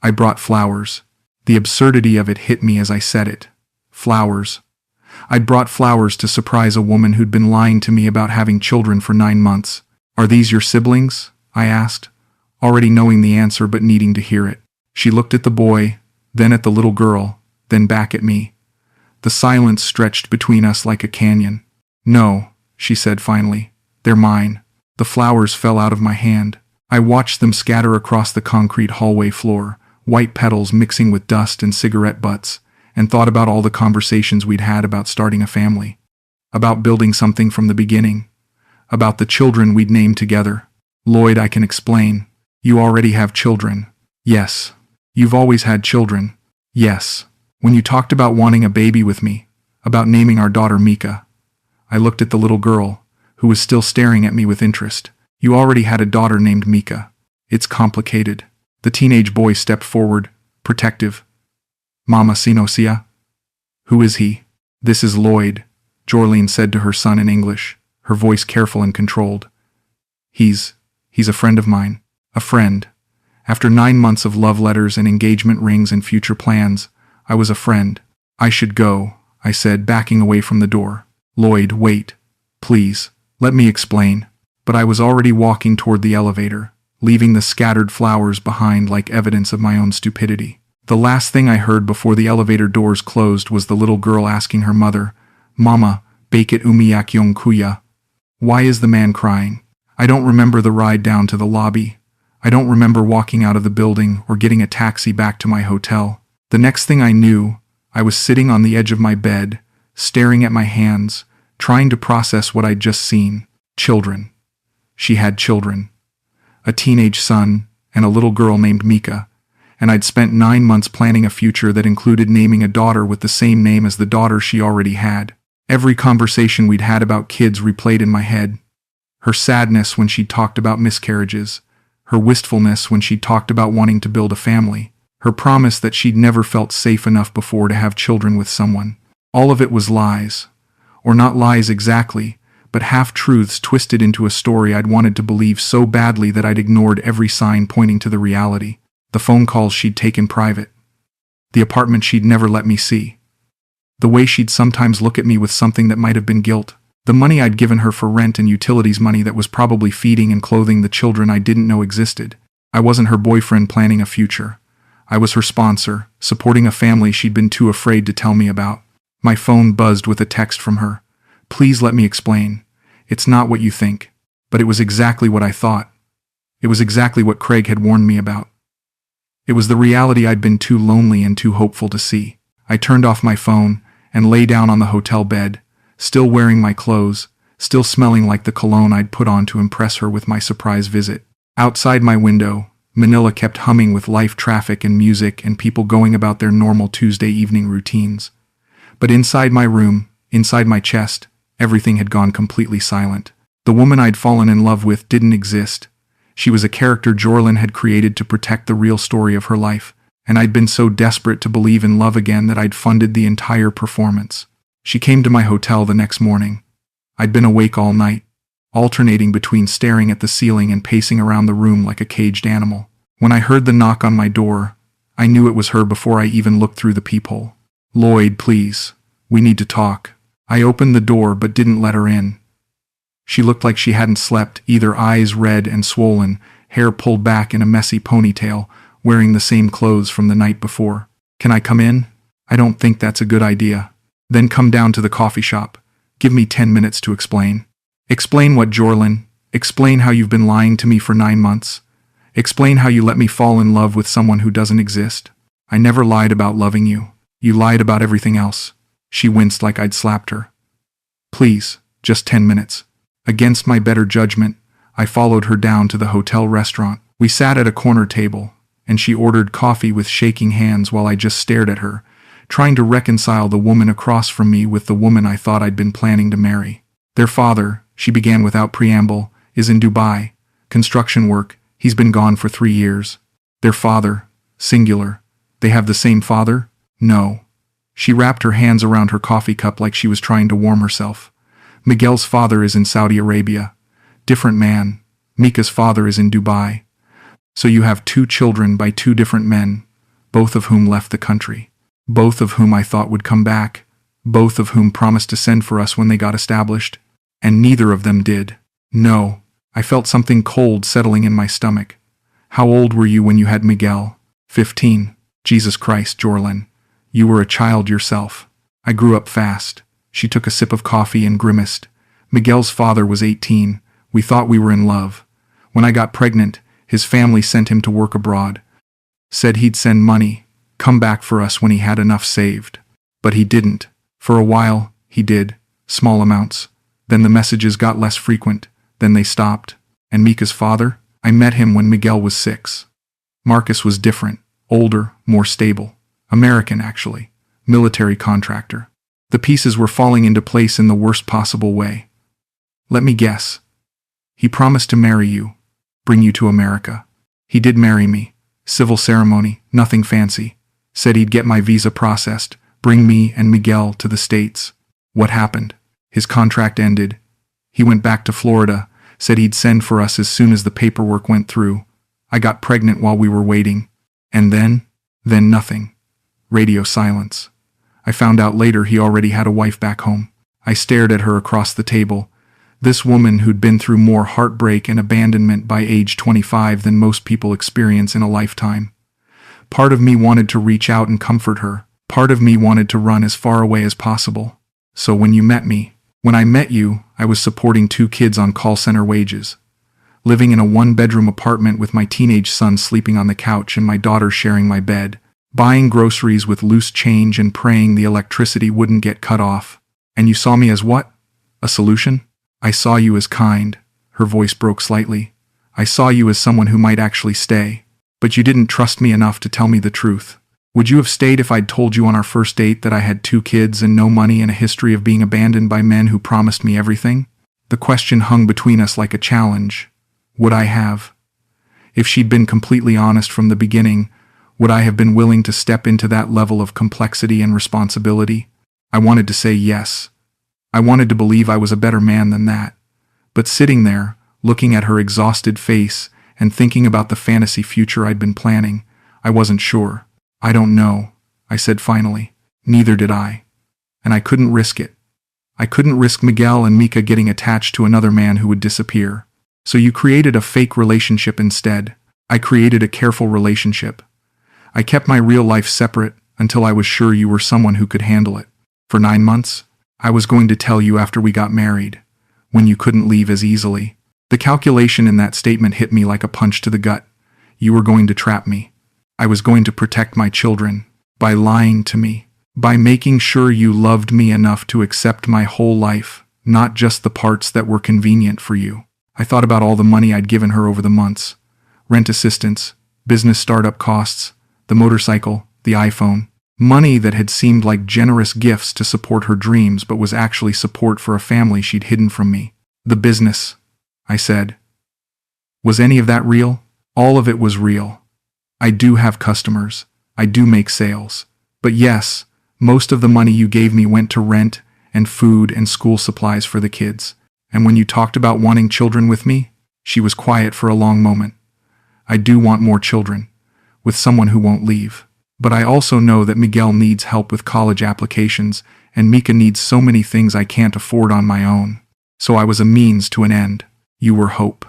"I brought flowers." The absurdity of it hit me as I said it. Flowers. I'd brought flowers to surprise a woman who'd been lying to me about having children for 9 months. "Are these your siblings?" I asked, already knowing the answer but needing to hear it. She looked at the boy, then at the little girl, then back at me. The silence stretched between us like a canyon. "No," she said finally. "They're mine." The flowers fell out of my hand. I watched them scatter across the concrete hallway floor, white petals mixing with dust and cigarette butts, and thought about all the conversations we'd had about starting a family, about building something from the beginning, about the children we'd named together. "Lloyd, I can explain. You already have children." "Yes." "You've always had children." "Yes." "When you talked about wanting a baby with me, about naming our daughter Mika." I looked at the little girl, who was still staring at me with interest. "You already had a daughter named Mika. It's complicated." The teenage boy stepped forward, protective. "Mama Sinosia?" "Who is he?" "This is Lloyd," Jorelyn said to her son in English, her voice careful and controlled. He's a friend of mine." A friend. After 9 months of love letters and engagement rings and future plans, I was a friend. "I should go," I said, backing away from the door. "Lloyd, wait. Please, let me explain." But I was already walking toward the elevator, leaving the scattered flowers behind like evidence of my own stupidity. The last thing I heard before the elevator doors closed was the little girl asking her mother, "Mama, bakit umiyak yung kuya?" Why is the man crying? I don't remember the ride down to the lobby. I don't remember walking out of the building or getting a taxi back to my hotel. The next thing I knew, I was sitting on the edge of my bed, staring at my hands, trying to process what I'd just seen. Children. She had children. A teenage son and a little girl named Mika. And I'd spent 9 months planning a future that included naming a daughter with the same name as the daughter she already had. Every conversation we'd had about kids replayed in my head. Her sadness when she talked about miscarriages, her wistfulness when she talked about wanting to build a family, her promise that she'd never felt safe enough before to have children with someone. All of it was lies. Or not lies exactly, but half-truths twisted into a story I'd wanted to believe so badly that I'd ignored every sign pointing to the reality. The phone calls she'd taken private. The apartment she'd never let me see. The way she'd sometimes look at me with something that might have been guilt. The money I'd given her for rent and utilities money that was probably feeding and clothing the children I didn't know existed. I wasn't her boyfriend planning a future. I was her sponsor, supporting a family she'd been too afraid to tell me about. My phone buzzed with a text from her. "Please let me explain. It's not what you think." But it was exactly what I thought. It was exactly what Craig had warned me about. It was the reality I'd been too lonely and too hopeful to see. I turned off my phone and lay down on the hotel bed, still wearing my clothes, still smelling like the cologne I'd put on to impress her with my surprise visit. Outside my window, Manila kept humming with life traffic and music and people going about their normal Tuesday evening routines. But inside my room, inside my chest, everything had gone completely silent. The woman I'd fallen in love with didn't exist. She was a character Jorelyn had created to protect the real story of her life, and I'd been so desperate to believe in love again that I'd funded the entire performance. She came to my hotel the next morning. I'd been awake all night, alternating between staring at the ceiling and pacing around the room like a caged animal. When I heard the knock on my door, I knew it was her before I even looked through the peephole. "Lloyd, please. We need to talk." I opened the door but didn't let her in. She looked like she hadn't slept, either eyes red and swollen, hair pulled back in a messy ponytail, wearing the same clothes from the night before. "Can I come in?" "I don't think that's a good idea." "Then come down to the coffee shop. Give me 10 minutes to explain." "Explain what, Jorelyn? Explain how you've been lying to me for 9 months? Explain how you let me fall in love with someone who doesn't exist?" "I never lied about loving you. You lied about everything else." She winced like I'd slapped her. "Please, just 10 minutes." Against my better judgment, I followed her down to the hotel restaurant. We sat at a corner table, and she ordered coffee with shaking hands while I just stared at her, trying to reconcile the woman across from me with the woman I thought I'd been planning to marry. "Their father," she began without preamble, "is in Dubai. Construction work. He's been gone for 3 years." "Their father, singular. They have the same father?" "No." She wrapped her hands around her coffee cup like she was trying to warm herself. "Miguel's father is in Saudi Arabia. Different man. Mika's father is in Dubai. So you have 2 children by 2 different men, both of whom left the country. Both of whom I thought would come back. Both of whom promised to send for us when they got established. And neither of them did." "No." I felt something cold settling in my stomach. "How old were you when you had Miguel?" 15. "Jesus Christ, Jorelyn. You were a child yourself." "I grew up fast." She took a sip of coffee and grimaced. "Miguel's father was 18. We thought we were in love. When I got pregnant, his family sent him to work abroad. Said he'd send money, come back for us when he had enough saved. But he didn't. For a while, he did. Small amounts. Then the messages got less frequent. Then they stopped. And Mika's father? I met him when Miguel was 6. Marcus was different. Older, more stable. American, actually. Military contractor. The pieces were falling into place in the worst possible way. Let me guess. He promised to marry you. Bring you to America. He did marry me. Civil ceremony, nothing fancy. Said he'd get my visa processed, bring me and Miguel to the States. What happened? His contract ended. He went back to Florida, said he'd send for us as soon as the paperwork went through. I got pregnant while we were waiting. And then nothing. Radio silence. I found out later he already had a wife back home. I stared at her across the table. This woman who'd been through more heartbreak and abandonment by age 25 than most people experience in a lifetime. Part of me wanted to reach out and comfort her. Part of me wanted to run as far away as possible. So when I met you, I was supporting 2 kids on call center wages. Living in a 1-bedroom apartment with my teenage son sleeping on the couch and my daughter sharing my bed. Buying groceries with loose change and praying the electricity wouldn't get cut off. And you saw me as what? A solution? I saw you as kind. Her voice broke slightly. I saw you as someone who might actually stay. But you didn't trust me enough to tell me the truth. Would you have stayed if I'd told you on our first date that I had 2 kids and no money and a history of being abandoned by men who promised me everything? The question hung between us like a challenge. Would I have? If she'd been completely honest from the beginning, would I have been willing to step into that level of complexity and responsibility? I wanted to say yes. I wanted to believe I was a better man than that. But sitting there, looking at her exhausted face and thinking about the fantasy future I'd been planning, I wasn't sure. I don't know, I said finally. Neither did I. And I couldn't risk it. I couldn't risk Miguel and Mika getting attached to another man who would disappear. So you created a fake relationship instead. I created a careful relationship. I kept my real life separate until I was sure you were someone who could handle it. For 9 months, I was going to tell you after we got married, when you couldn't leave as easily. The calculation in that statement hit me like a punch to the gut. You were going to trap me. I was going to protect my children by lying to me, by making sure you loved me enough to accept my whole life, not just the parts that were convenient for you. I thought about all the money I'd given her over the months. Rent assistance, business startup costs, the motorcycle, the iPhone. Money that had seemed like generous gifts to support her dreams but was actually support for a family she'd hidden from me. The business, I said. Was any of that real? All of it was real. I do have customers. I do make sales. But yes, most of the money you gave me went to rent and food and school supplies for the kids. And when you talked about wanting children with me, she was quiet for a long moment. I do want more children, with someone who won't leave. But I also know that Miguel needs help with college applications, and Mika needs so many things I can't afford on my own. So I was a means to an end. You were hope.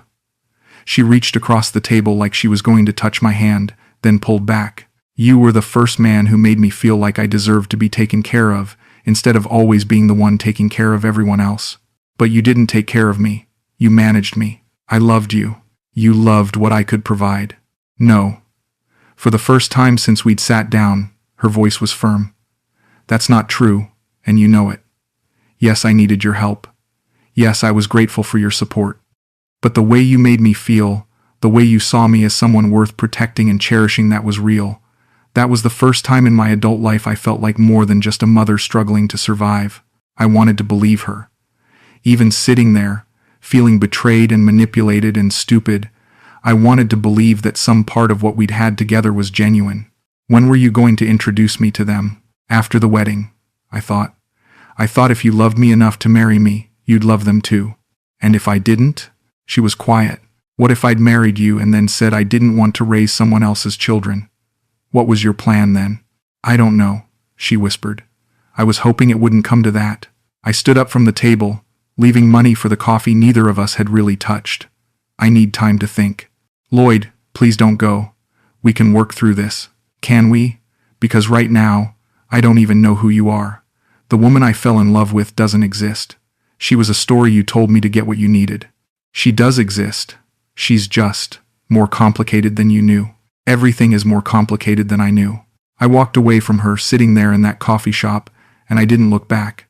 She reached across the table like she was going to touch my hand, then pulled back. You were the first man who made me feel like I deserved to be taken care of, instead of always being the one taking care of everyone else. But you didn't take care of me. You managed me. I loved you. You loved what I could provide. No. For the first time since we'd sat down, her voice was firm. That's not true, and you know it. Yes, I needed your help. Yes, I was grateful for your support. But the way you made me feel, the way you saw me as someone worth protecting and cherishing, that was real. That was the first time in my adult life I felt like more than just a mother struggling to survive. I wanted to believe her. Even sitting there, feeling betrayed and manipulated and stupid, I wanted to believe that some part of what we'd had together was genuine. When were you going to introduce me to them? After the wedding, I thought. I thought if you loved me enough to marry me, you'd love them too. And if I didn't? She was quiet. What if I'd married you and then said I didn't want to raise someone else's children? What was your plan then? I don't know, she whispered. I was hoping it wouldn't come to that. I stood up from the table, leaving money for the coffee neither of us had really touched. I need time to think. Lloyd, please don't go. We can work through this. Can we? Because right now, I don't even know who you are. The woman I fell in love with doesn't exist. She was a story you told me to get what you needed. She does exist. She's just more complicated than you knew. Everything is more complicated than I knew. I walked away from her sitting there in that coffee shop, and I didn't look back.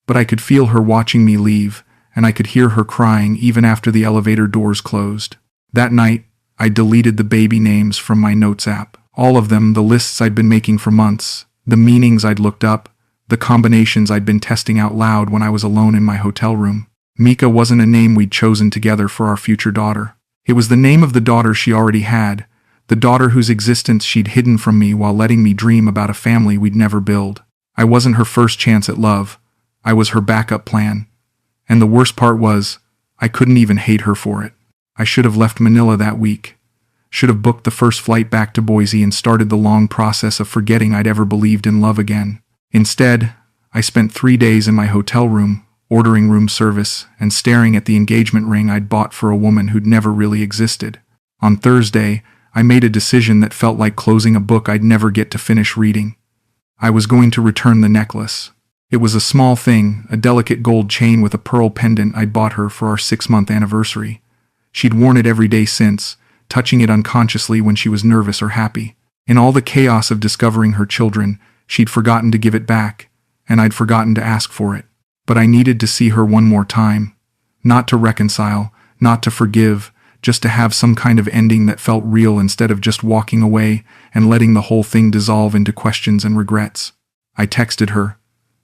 But I could feel her watching me leave, and I could hear her crying even after the elevator doors closed. That night, I deleted the baby names from my notes app. All of them, the lists I'd been making for months, the meanings I'd looked up, the combinations I'd been testing out loud when I was alone in my hotel room. Mika wasn't a name we'd chosen together for our future daughter. It was the name of the daughter she already had, the daughter whose existence she'd hidden from me while letting me dream about a family we'd never build. I wasn't her first chance at love. I was her backup plan. And the worst part was, I couldn't even hate her for it. I should have left Manila that week. Should have booked the first flight back to Boise and started the long process of forgetting I'd ever believed in love again. Instead, I spent 3 days in my hotel room, ordering room service, and staring at the engagement ring I'd bought for a woman who'd never really existed. On Thursday, I made a decision that felt like closing a book I'd never get to finish reading. I was going to return the necklace. It was a small thing, a delicate gold chain with a pearl pendant I'd bought her for our 6-month anniversary. She'd worn it every day since, touching it unconsciously when she was nervous or happy. In all the chaos of discovering her children, she'd forgotten to give it back, and I'd forgotten to ask for it. But I needed to see her one more time. Not to reconcile, not to forgive, just to have some kind of ending that felt real instead of just walking away and letting the whole thing dissolve into questions and regrets. I texted her,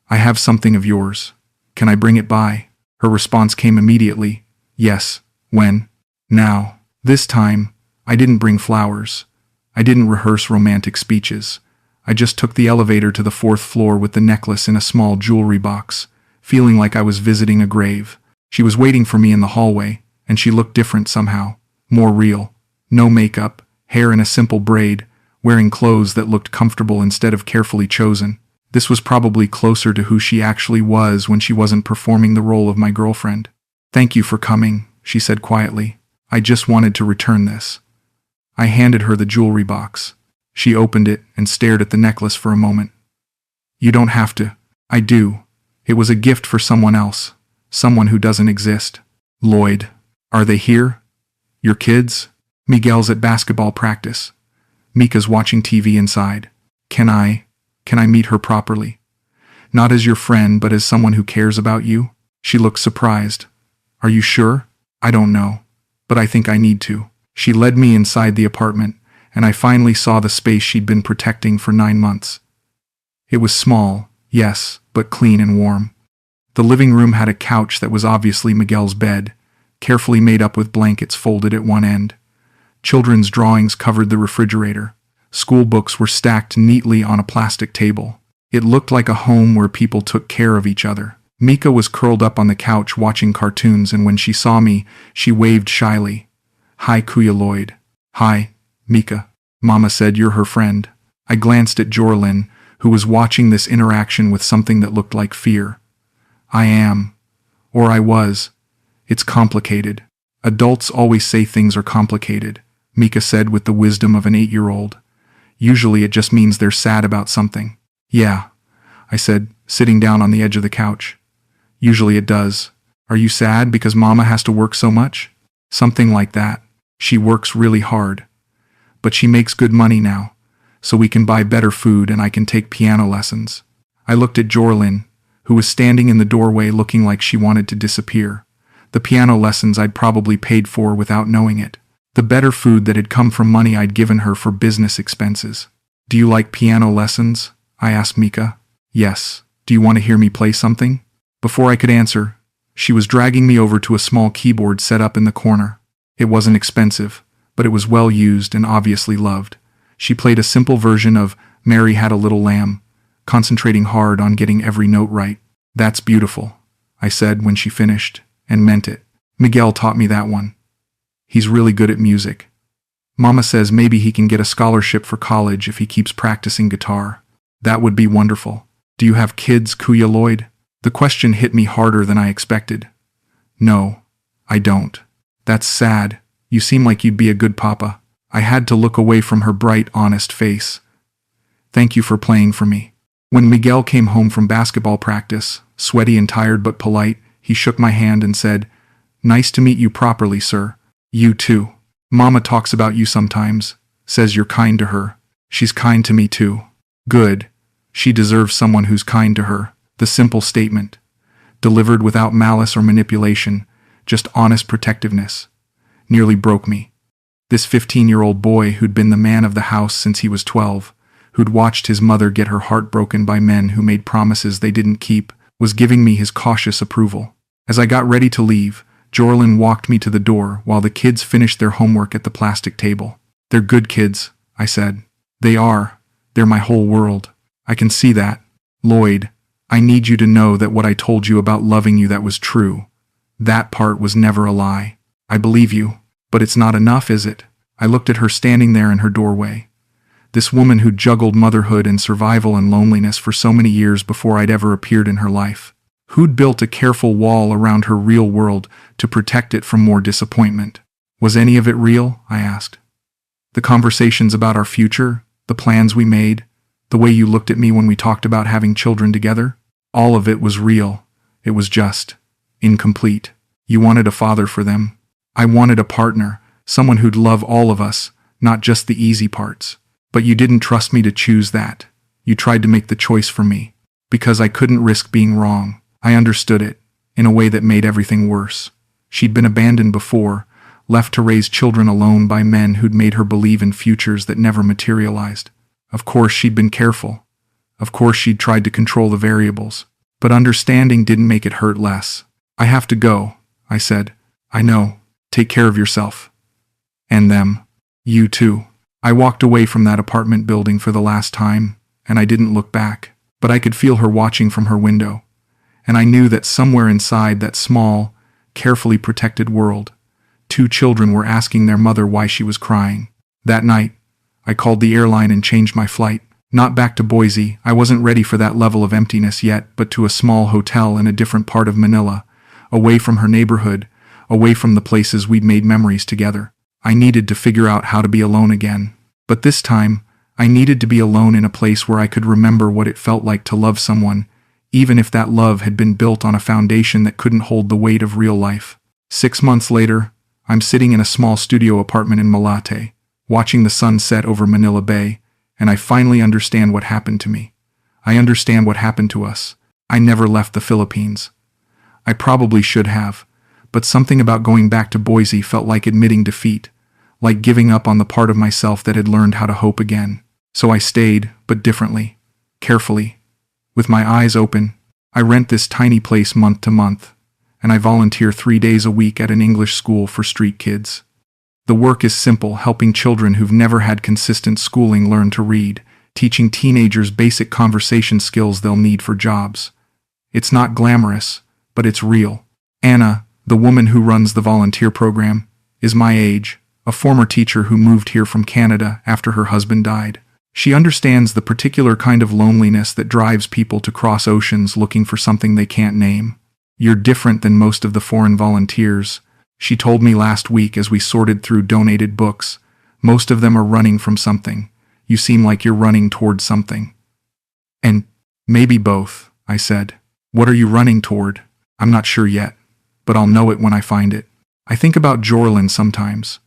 I have something of yours. Can I bring it by? Her response came immediately, yes. When? Now. This time, I didn't bring flowers. I didn't rehearse romantic speeches. I just took the elevator to the 4th floor with the necklace in a small jewelry box, feeling like I was visiting a grave. She was waiting for me in the hallway, and she looked different somehow, more real. No makeup, hair in a simple braid, wearing clothes that looked comfortable instead of carefully chosen. This was probably closer to who she actually was when she wasn't performing the role of my girlfriend. Thank you for coming, she said quietly. I just wanted to return this. I handed her the jewelry box. She opened it and stared at the necklace for a moment. You don't have to. I do. It was a gift for someone else. Someone who doesn't exist. Lloyd. Are they here? Your kids? Miguel's at basketball practice. Mika's watching TV inside. Can I meet her properly? Not as your friend, but as someone who cares about you? She looked surprised. Are you sure? I don't know. But I think I need to. She led me inside the apartment, and I finally saw the space she'd been protecting for 9 months. It was small, yes, but clean and warm. The living room had a couch that was obviously Miguel's bed, carefully made up with blankets folded at one end. Children's drawings covered the refrigerator. School books were stacked neatly on a plastic table. It looked like a home where people took care of each other. Mika was curled up on the couch watching cartoons, and when she saw me, she waved shyly. Hi, Kuya Lloyd. Hi, Mika. Mama said you're her friend. I glanced at Jorelyn, who was watching this interaction with something that looked like fear. I am. Or I was. It's complicated. Adults always say things are complicated, Mika said with the wisdom of an 8-year-old. Usually it just means they're sad about something. Yeah, I said, sitting down on the edge of the couch. Usually it does. Are you sad because Mama has to work so much? Something like that. She works really hard. But she makes good money now, so we can buy better food and I can take piano lessons. I looked at Jorelyn, who was standing in the doorway looking like she wanted to disappear. The piano lessons I'd probably paid for without knowing it. The better food that had come from money I'd given her for business expenses. Do you like piano lessons? I asked Mika. Yes. Do you want to hear me play something? Before I could answer, she was dragging me over to a small keyboard set up in the corner. It wasn't expensive, but it was well used and obviously loved. She played a simple version of Mary Had a Little Lamb, concentrating hard on getting every note right. That's beautiful, I said when she finished, and meant it. Miguel taught me that one. He's really good at music. Mama says maybe he can get a scholarship for college if he keeps practicing guitar. That would be wonderful. Do you have kids, Kuya Lloyd? The question hit me harder than I expected. No, I don't. That's sad. You seem like you'd be a good papa. I had to look away from her bright, honest face. Thank you for playing for me. When Miguel came home from basketball practice, sweaty and tired but polite, he shook my hand and said, "Nice to meet you properly, sir. You too. Mama talks about you sometimes, says you're kind to her. She's kind to me too. Good. She deserves someone who's kind to her." The simple statement, delivered without malice or manipulation, just honest protectiveness, nearly broke me. This 15-year-old boy who'd been the man of the house since he was 12, who'd watched his mother get her heart broken by men who made promises they didn't keep, was giving me his cautious approval. As I got ready to leave, Jorelyn walked me to the door while the kids finished their homework at the plastic table. "They're good kids," I said. "They are. They're my whole world. I can see that. Lloyd, I need you to know that what I told you about loving you, that was true. That part was never a lie. I believe you. But it's not enough, is it?" I looked at her standing there in her doorway. This woman who'd juggled motherhood and survival and loneliness for so many years before I'd ever appeared in her life. Who'd built a careful wall around her real world to protect it from more disappointment. Was any of it real? I asked. The conversations about our future, the plans we made, the way you looked at me when we talked about having children together? All of it was real. It was just incomplete. You wanted a father for them. I wanted a partner, someone who'd love all of us, not just the easy parts. But you didn't trust me to choose that. You tried to make the choice for me. Because I couldn't risk being wrong. I understood it, in a way that made everything worse. She'd been abandoned before, left to raise children alone by men who'd made her believe in futures that never materialized. Of course she'd been careful. Of course she'd tried to control the variables. But understanding didn't make it hurt less. "I have to go," I said. "I know. Take care of yourself. And them. You too." I walked away from that apartment building for the last time, and I didn't look back. But I could feel her watching from her window. And I knew that somewhere inside that small, carefully protected world, 2 children were asking their mother why she was crying. That night, I called the airline and changed my flight. Not back to Boise. I wasn't ready for that level of emptiness yet, but to a small hotel in a different part of Manila, away from her neighborhood, away from the places we'd made memories together. I needed to figure out how to be alone again. But this time, I needed to be alone in a place where I could remember what it felt like to love someone, even if that love had been built on a foundation that couldn't hold the weight of real life. 6 months later, I'm sitting in a small studio apartment in Malate, watching the sun set over Manila Bay, and I finally understand what happened to me. I understand what happened to us. I never left the Philippines. I probably should have, but something about going back to Boise felt like admitting defeat, like giving up on the part of myself that had learned how to hope again. So I stayed, but differently, carefully. With my eyes open, I rent this tiny place month to month, and I volunteer 3 days a week at an English school for street kids. The work is simple, helping children who've never had consistent schooling learn to read, teaching teenagers basic conversation skills they'll need for jobs. It's not glamorous, but it's real. Anna, the woman who runs the volunteer program, is my age, a former teacher who moved here from Canada after her husband died. She understands the particular kind of loneliness that drives people to cross oceans looking for something they can't name. "You're different than most of the foreign volunteers," She told me last week as we sorted through donated books. Most of them are running from something. You seem like you're running towards something. And maybe both, I said. What are you running toward? I'm not sure yet, but I'll know it when I find it. I think about Jorelyn sometimes.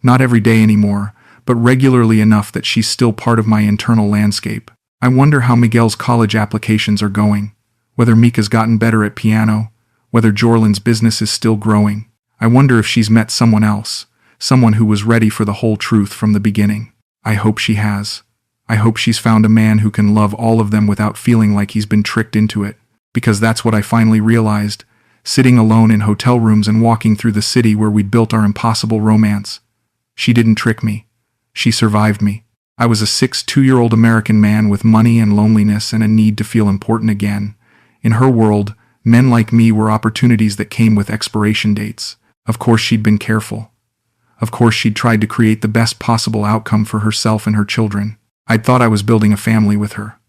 Not every day anymore, but regularly enough that she's still part of my internal landscape. I wonder how Miguel's college applications are going, whether Mika's gotten better at piano, whether Jorelyn's business is still growing. I wonder if she's met someone else, someone who was ready for the whole truth from the beginning. I hope she has. I hope she's found a man who can love all of them without feeling like he's been tricked into it, because that's what I finally realized, sitting alone in hotel rooms and walking through the city where we'd built our impossible romance. She didn't trick me. She survived me. I was a 6'2" American man with money and loneliness and a need to feel important again. In her world, men like me were opportunities that came with expiration dates. Of course she'd been careful. Of course she'd tried to create the best possible outcome for herself and her children. I'd thought I was building a family with her.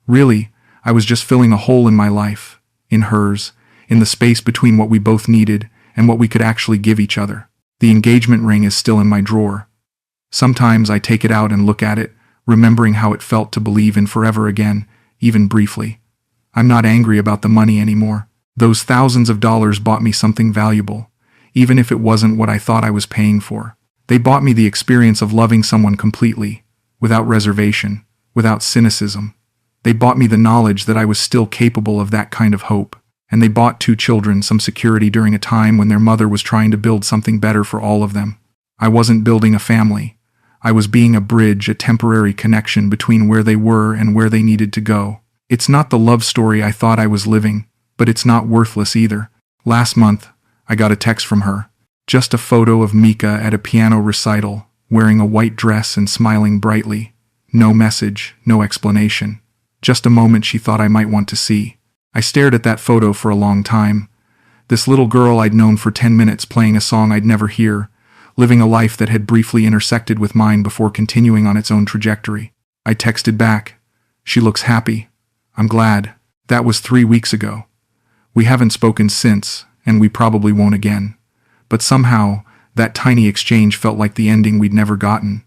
Really, I was just filling a hole in my life, in hers, in the space between what we both needed and what we could actually give each other. The engagement ring is still in my drawer. Sometimes I take it out and look at it, remembering how it felt to believe in forever again, even briefly. I'm not angry about the money anymore. Those thousands of dollars bought me something valuable, even if it wasn't what I thought I was paying for. They bought me the experience of loving someone completely, without reservation, without cynicism. They bought me the knowledge that I was still capable of that kind of hope. And they bought 2 children some security during a time when their mother was trying to build something better for all of them. I wasn't building a family. I was being a bridge, a temporary connection between where they were and where they needed to go. It's not the love story I thought I was living, but it's not worthless either. Last month, I got a text from her. Just a photo of Mika at a piano recital, wearing a white dress and smiling brightly. No message, no explanation. Just a moment she thought I might want to see. I stared at that photo for a long time. This little girl I'd known for 10 minutes playing a song I'd never hear, living a life that had briefly intersected with mine before continuing on its own trajectory. I texted back. She looks happy. I'm glad. That was 3 weeks ago. We haven't spoken since, and we probably won't again. But somehow, that tiny exchange felt like the ending we'd never gotten.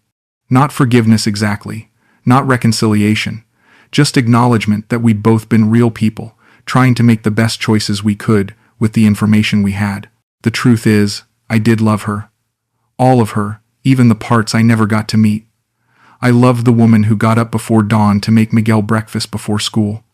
Not forgiveness exactly, not reconciliation, just acknowledgement that we'd both been real people, trying to make the best choices we could with the information we had. The truth is, I did love her. All of her, even the parts I never got to meet. I loved the woman who got up before dawn to make Miguel breakfast before school.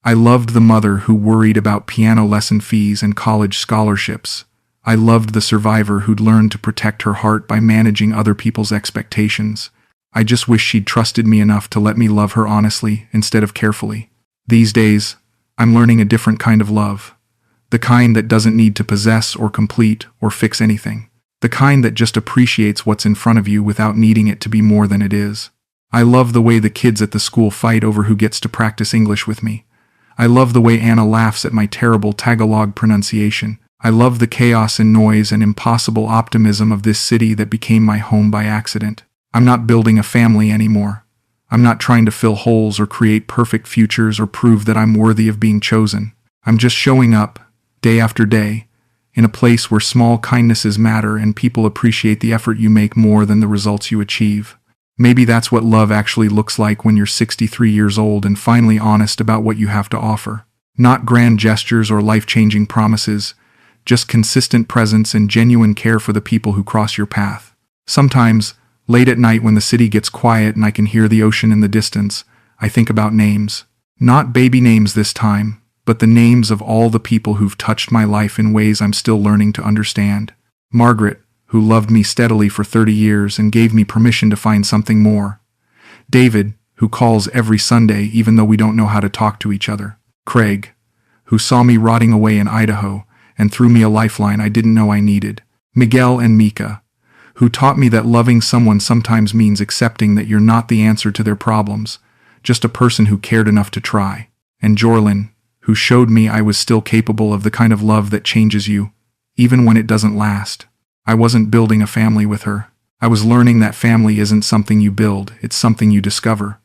I loved the mother who worried about piano lesson fees and college scholarships. I loved the survivor who'd learned to protect her heart by managing other people's expectations. I just wish she'd trusted me enough to let me love her honestly instead of carefully. These days, I'm learning a different kind of love. The kind that doesn't need to possess or complete or fix anything. The kind that just appreciates what's in front of you without needing it to be more than it is. I love the way the kids at the school fight over who gets to practice English with me. I love the way Anna laughs at my terrible Tagalog pronunciation. I love the chaos and noise and impossible optimism of this city that became my home by accident. I'm not building a family anymore. I'm not trying to fill holes or create perfect futures or prove that I'm worthy of being chosen. I'm just showing up, day after day, in a place where small kindnesses matter and people appreciate the effort you make more than the results you achieve. Maybe that's what love actually looks like when you're 63 years old and finally honest about what you have to offer. Not grand gestures or life-changing promises, just consistent presence and genuine care for the people who cross your path. Sometimes, late at night when the city gets quiet and I can hear the ocean in the distance, I think about names. Not baby names this time, but the names of all the people who've touched my life in ways I'm still learning to understand. Margaret, who loved me steadily for 30 years and gave me permission to find something more. David, who calls every Sunday even though we don't know how to talk to each other. Craig, who saw me rotting away in Idaho and threw me a lifeline I didn't know I needed. Miguel and Mika, who taught me that loving someone sometimes means accepting that you're not the answer to their problems, just a person who cared enough to try. And Jorelyn, who showed me I was still capable of the kind of love that changes you, even when it doesn't last. I wasn't building a family with her. I was learning that family isn't something you build, it's something you discover.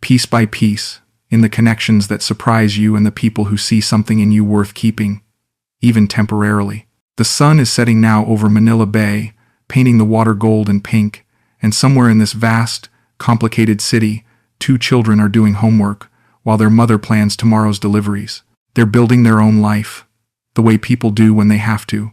Piece by piece, in the connections that surprise you and the people who see something in you worth keeping, even temporarily. The sun is setting now over Manila Bay, painting the water gold and pink, and somewhere in this vast, complicated city, 2 children are doing homework, while their mother plans tomorrow's deliveries. They're building their own life, the way people do when they have to,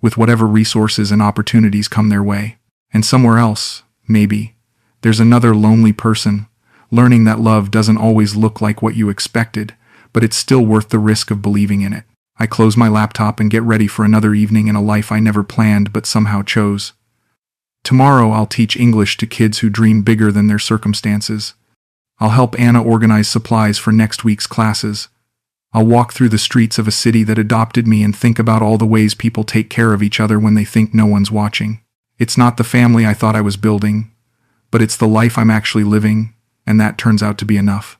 with whatever resources and opportunities come their way. And somewhere else, maybe, there's another lonely person, learning that love doesn't always look like what you expected, but it's still worth the risk of believing in it. I close my laptop and get ready for another evening in a life I never planned but somehow chose. Tomorrow I'll teach English to kids who dream bigger than their circumstances. I'll help Anna organize supplies for next week's classes. I'll walk through the streets of a city that adopted me and think about all the ways people take care of each other when they think no one's watching. It's not the family I thought I was building, but it's the life I'm actually living, and that turns out to be enough.